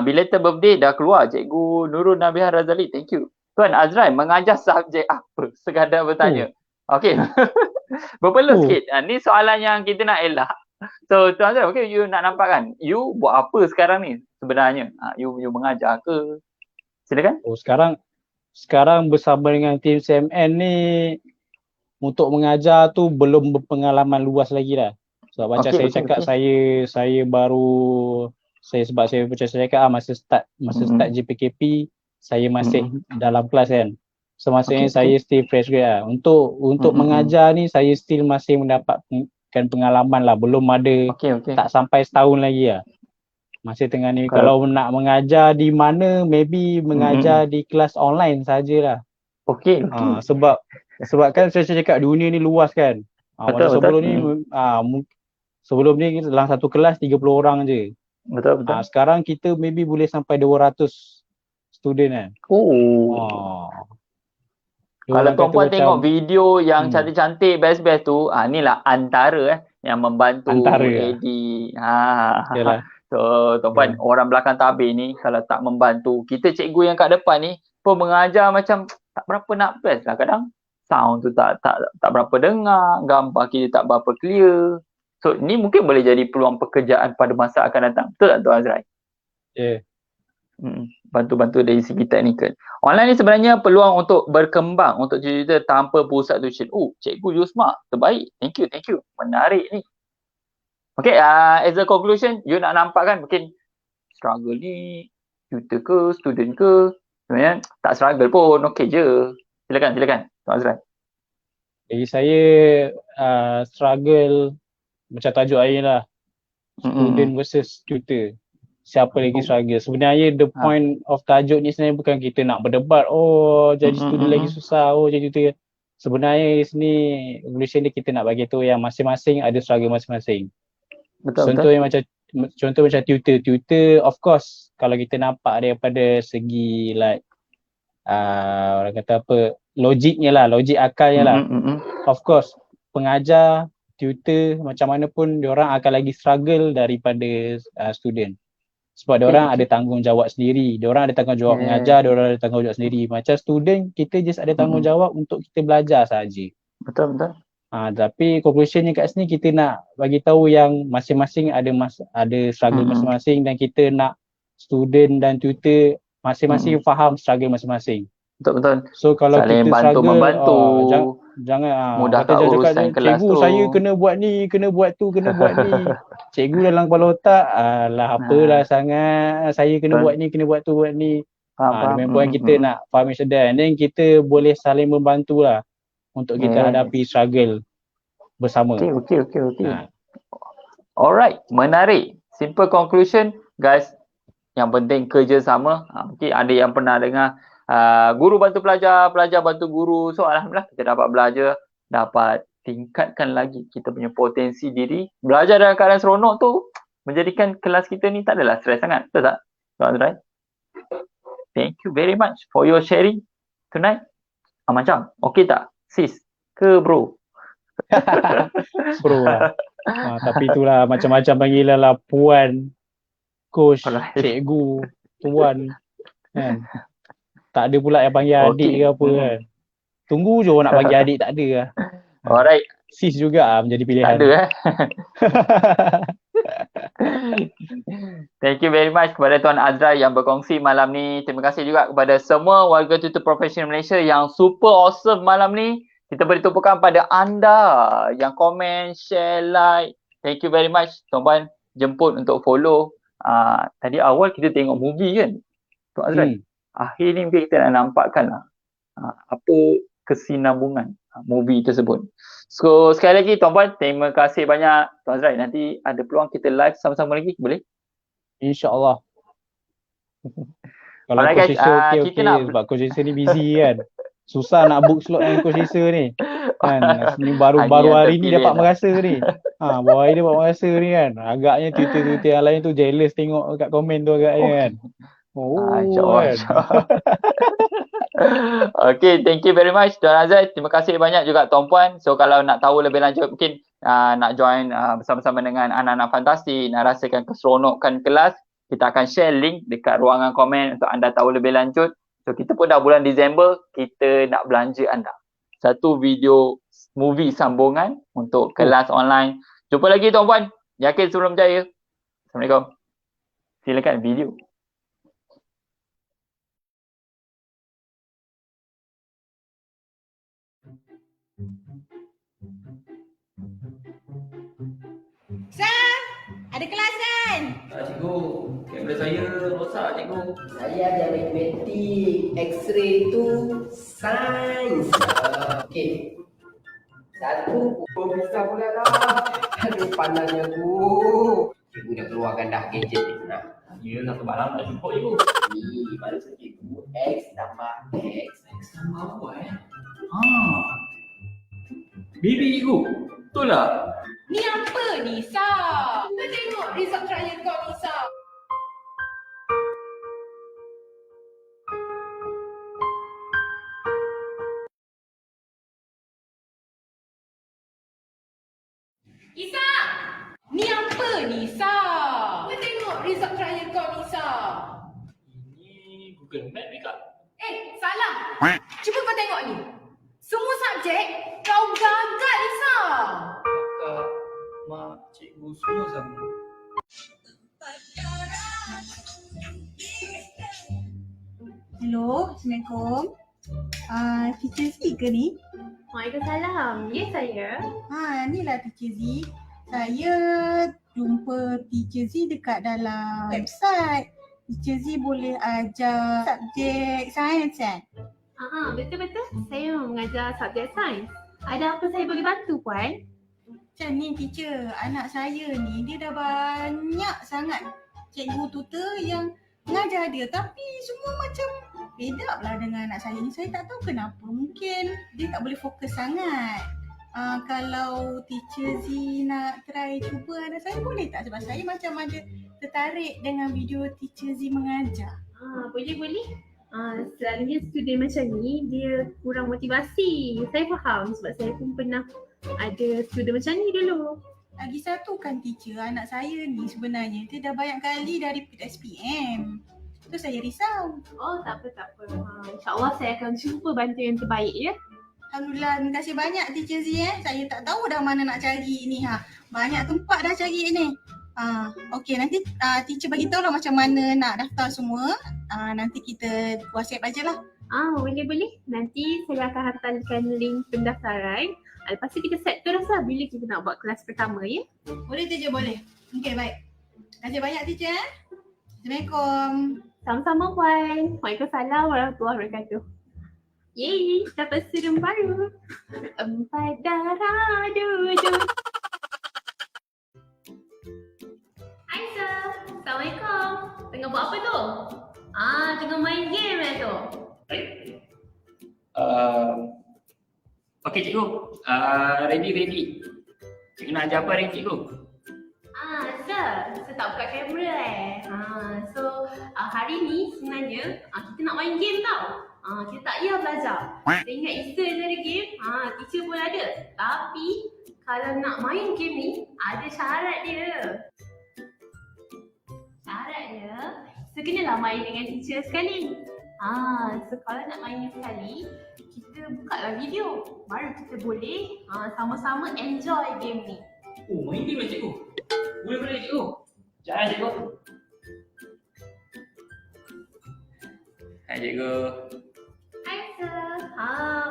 Belated birthday dah keluar Cikgu Nurul Nabiha Razali. Thank you. Tuan Azrai mengajar subjek apa? Sekadar bertanya. Okay. Berpeluh sikit. Ni soalan yang kita nak elak. So Tuan Azrai, okay, you nak nampak kan? You buat apa sekarang ni sebenarnya? You mengajar ke? Silakan. Sekarang bersama dengan tim CMN ni untuk mengajar tu belum berpengalaman luas lagi lah. Sebab macam saya cakap saya baru sebab saya macam saya cakap masa start JPKP saya masih dalam kelas kan. So maksudnya saya still fresh grade lah. Untuk mengajar ni saya still masih mendapatkan pengalaman lah. Belum ada tak sampai setahun lagi lah. Masih tengah ni. Kalau nak mengajar di mana, maybe mengajar di kelas online sajalah. Sebab kan saya cakap dunia ni luas kan. Sebelum ni dalam satu kelas 30 orang je. Betul. Sekarang kita maybe boleh sampai 200 student kan. Kalau tuan-puan tengok video yang cantik-cantik best-best tu, inilah antara yang membantu Eddie. So tuan-puan, orang belakang tabir ni kalau tak membantu, kita cikgu yang kat depan ni pun mengajar macam tak berapa nak best lah. Kadang sound tu tak berapa dengar, gambar kita tak berapa clear. So ni mungkin boleh jadi peluang pekerjaan pada masa akan datang. Betul tak Tuan Azrai? Bantu-bantu dari segi teknikal. Online ni sebenarnya peluang untuk berkembang untuk cerita tanpa pusat tuition. Cikgu Yusma, terbaik. Thank you. Menarik ni. Okay, as a conclusion, you nak nampak kan mungkin struggle ni tutor ke, student ke, sebenarnya tak struggle pun, okay je. Silakan Tuan Azrai. Bagi saya struggle macam tajuk air lah, student versus tutor. Siapa lagi struggle? Sebenarnya the point of tajuk ni sebenarnya bukan kita nak berdebat, jadi student lagi susah, jadi tutor. Sebenarnya di sini conclusion dia kita nak bagi tahu yang masing-masing ada struggle masing-masing. Contoh macam tutor of course kalau kita nampak daripada segi like orang kata apa, logiknya lah, logik akalnya lah. Of course pengajar, tutor macam mana pun diorang akan lagi struggle daripada student. Sebab diorang ada tanggungjawab sendiri, diorang ada tanggungjawab mengajar, diorang ada tanggungjawab sendiri. Macam student, kita just ada tanggungjawab untuk kita belajar sahaja. Betul. Tapi conclusionnya kat sini kita nak bagi tahu yang masing-masing ada struggle masing-masing dan kita nak student dan tutor masing-masing faham struggle masing-masing. Betul. So kalau saling kita struggle, membantu, jangan mudahkan urusan kelas cikgu, tu. saya kena buat ni, kena buat tu, kena buat ni. Cikgu dalam kepala otak, apalah sangat, saya kena buat ni, kena buat tu, buat ni. Demi buat kita nak faham sedar. And then kita boleh saling membantu lah untuk kita hadapi struggle bersama. Okay. Alright, menarik. Simple conclusion, guys. Yang penting kerjasama. Mungkin ada yang pernah dengar guru bantu pelajar, pelajar bantu guru. So alhamdulillah kita dapat belajar, dapat tingkatkan lagi kita punya potensi diri. Belajar dalam keadaan seronok tu menjadikan kelas kita ni tak adalah stres sangat. Betul tak? Tuan Azrai? Thank you very much for your sharing tonight. Macam, okey tak? Sis ke bro? Bro lah. Tapi itulah macam-macam panggilan lah. Puan, coach, Alright. cikgu, tuan. Kan? Tak ada pula yang panggil adik ke apa kan. Tunggu je orang nak panggil adik, tak ada lah. Alright. Sis juga menjadi pilihan. Tak ada Thank you very much kepada Tuan Azrai yang berkongsi malam ni. Terima kasih juga kepada semua warga tutor profesional Malaysia yang super awesome malam ni. Kita beri tumpukan pada anda yang komen, share, like. Thank you very much. Tuan-tuan jemput untuk follow. Tadi awal kita tengok movie kan, Tuan Azrai. Akhir ni mungkin kita nak nampakkan lah apa kesinambungan movie tersebut. So sekali lagi tuan-puan, terima kasih banyak Tuan Azrai. Nanti ada peluang kita live sama-sama lagi, boleh? InsyaAllah. Kalau Alright, Coach guys, Isa okey kita sebab Coach Isa ni busy kan. Susah nak book slot dengan Coach Isa ni. Kan ni baru hari ni dapat merasa ni. Baru hari ni dapat merasa ni kan. Agaknya Twitter yang lain tu jealous tengok kat komen tu agaknya kan. Kan. Okay, thank you very much Tuan Azrai. Terima kasih banyak juga tuan-puan. So kalau nak tahu lebih lanjut, mungkin nak join bersama-sama dengan anak-anak fantastik, nak rasakan keseronokan kelas, kita akan share link dekat ruangan komen untuk anda tahu lebih lanjut. So kita pun dah bulan Disember, kita nak belanja anda satu video movie sambungan untuk kelas online. Jumpa lagi tuan-puan. Yakin sebelum jaya. Assalamualaikum. Silakan video. Sam, ada kelas kan? Tak cikgu, kamera saya rosak cikgu. Saya ajar matematik, X-ray tu sains. Okey. Satu, bisa pula dah. Aduh, pandangnya aku. Cikgu dah keluarkan dah gadget ni. Nah, Ya, satu malam tak cukup cikgu. ni baru cikgu. X tambah X. Sama apa Bibi cikgu, betul tak? Ni apa Nisa? Kau tengok result trial kau Nisa. Isa! Ni apa Nisa? Kau tengok result trial kau Nisa. Ini Google Map ni kak. Salah. Cuba kau tengok ni. Semua subjek kau gagal Nisa. Kak, mak, cikgu semua sama. Hello, Assalamualaikum. Teacher Z ke ni? Waalaikumsalam. Ya saya. Inilah Teacher Z. Saya jumpa Teacher Z dekat dalam website. Teacher Z boleh ajar subjek sains kan? Betul-betul. Saya mengajar subjek sains. Ada apa saya boleh bantu puan? Macam ni teacher, anak saya ni dia dah banyak sangat cikgu tutor yang mengajar dia, tapi semua macam beda lah dengan anak saya ni. Saya tak tahu kenapa, mungkin dia tak boleh fokus sangat. Kalau teacher Z nak try cuba anak saya boleh tak? Sebab saya macam ada tertarik dengan video teacher Z mengajar. Boleh. Selalunya student macam ni dia kurang motivasi. Saya faham sebab saya pun pernah ada student macam ni dulu. Lagi satu kan teacher, anak saya ni sebenarnya dia dah banyak kali dah repeat SPM. Tu saya risau. Tak apa. InsyaAllah saya akan cuba bantu yang terbaik ya. Alhamdulillah, terima kasih banyak teacher Z Saya tak tahu dah mana nak cari ni Banyak tempat dah cari ni. Okey, nanti teacher bagi tahu lah macam mana nak daftar semua. Nanti kita WhatsApp ajalah. Boleh. Nanti saya akan hantarkan link pendaftaran. Lepas tu kita set terus lah bila kita nak buat kelas pertama ya. Boleh teacher, boleh. Okey, baik. Terima kasih banyak teacher. Assalamualaikum. Sama-sama puan. Waalaikumsalam warahmatullahi wabarakatuh. Yeay, dapat student baru. 4 darah duduk. Hai sir. Assalamualaikum. Tengah buat apa tu? Tengah main game tu. Okey cikgu. Ready. Cikgu nak ajar apa hari ni cikgu? Sir tak buka kamera So, hari ni sebenarnya kita nak main game tau. Kita tak payah belajar. Saya ingat Easter je ada game, teacher pun ada. Tapi, kalau nak main game ni, ada syarat dia. Syarat dia, kita kenalah main dengan teacher sekali. So kalau nak main sekali, kita buka lah video. Baru kita boleh sama-sama enjoy game ni. Oh, main game lah cikgu. Boleh cikgu. Jangan cikgu. Hai cikgu. Hai sir.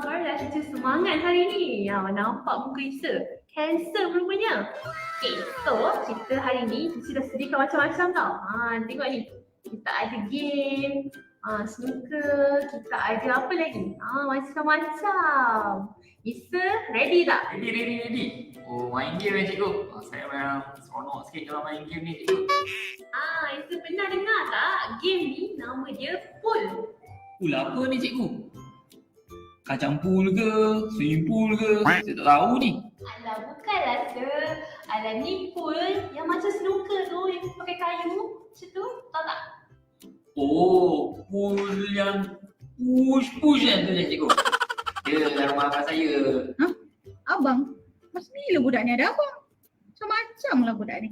Barulah teacher semangat hari ni. Nampak muka Isa. Handsome rupanya. Okay, so kita hari ni teacher dah sediakan macam-macam tau. Tengok ni. Kita ada game, snooker, kita ada apa lagi? Macam-macam. Isa, ready tak? Ready. Oh, main game cikgu. Saya memang seronok sikit kalau main game ni cikgu. Isa pernah dengar tak? Game ni nama dia pool. Pool apa ni cikgu? Kacang pool ke? Swimming pool ke? Saya tak tahu ni. Alah, bukanlah sir. Alah, ni pool yang macam snooker tu, yang pakai kayu. Macam tu, tahu tak? Oh, pool yang push kan tu cikgu. Dia dalam rumah abang saya. Abang? Masa bila budak ni ada abang? Macam-macam lah budak ni.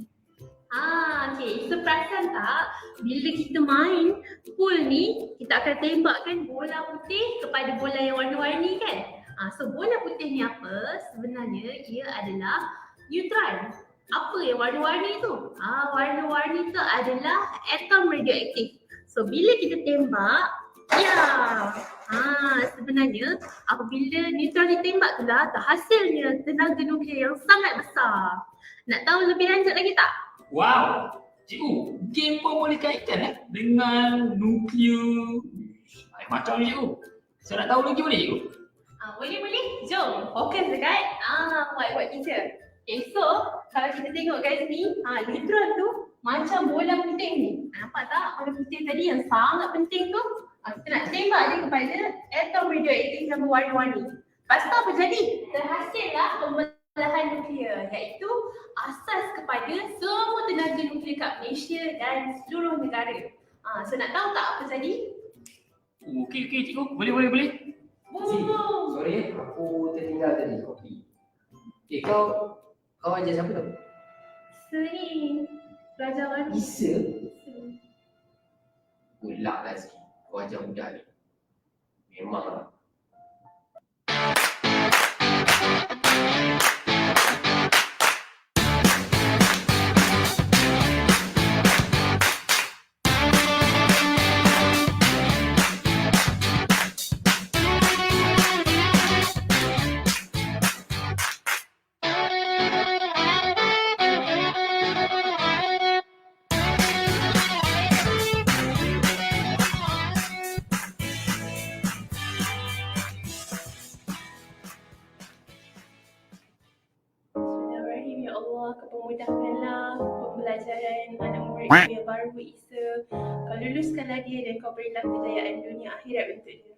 Okay. So, perasan tak? Bila kita main pool ni, kita akan tembakkan bola putih kepada bola yang warna-warni kan? So, bola putih ni apa? Sebenarnya, ia adalah neutron. Apa yang warna-warni tu? Warna-warni tu adalah atom radioaktif. So, bila kita tembak, sebenarnya apabila neutron ditembak tu lah, terhasilnya tenaga nuklear yang sangat besar. Nak tahu lebih lanjut lagi tak? Wow, cikgu, game pun boleh kaitkan dengan nuklear. Macam ni cikgu. Saya nak tahu lagi boleh cikgu? Boleh. Jom, fokus dekat buat teacher. Okay, so kalau kita tengok kat sini, neutron tu macam bola putih ni. Nampak tak bola putih tadi yang sangat penting tu? Kita nak tembak dia kepada atom radioaktif yang berwarna-warni. Lepas tu apa jadi? Terhasillah pembelahan nuklear, iaitu asas kepada semua tenaga nuklear kat Malaysia dan seluruh negara. So nak tahu tak apa jadi? Okey cikgu, boleh. Sorry, aku tertinggal tadi kopi. Kau ajar siapa tu? Sering belajar baru. Isa? Pulak lah sikit. Kau ajar budak ni. Memang lah. Ya Allah, kepemudahkanlah pembelajaran anak murid yang baru Isa. Kau luluskanlah dia dan kau berilah kejayaan dunia akhirat untuk dia.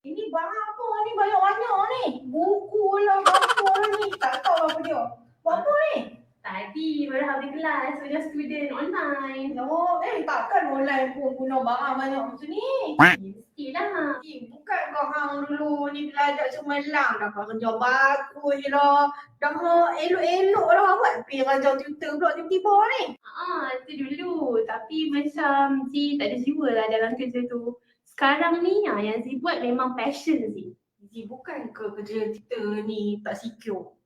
Ini barang apa ni banyak-banyak ni? Buku lah, apa ni? Tak tahu apa dia. Buat apa ni? Tadi baru habis kelas dengan student online. Takkan online pun guna barang banyak macam ni. Mestilah. Bukan kau hang dulu ni belajar semalam dah kerja bagus je lah. Dah elok-elok lah buat pergi raja tutor pula tiba-tiba ni. Itu dulu. Tapi macam Zee tak ada jiwa lah dalam kerja tu. Sekarang ni yang Zee buat memang passion Zee. Zee bukan ke kerja kita ni tak secure?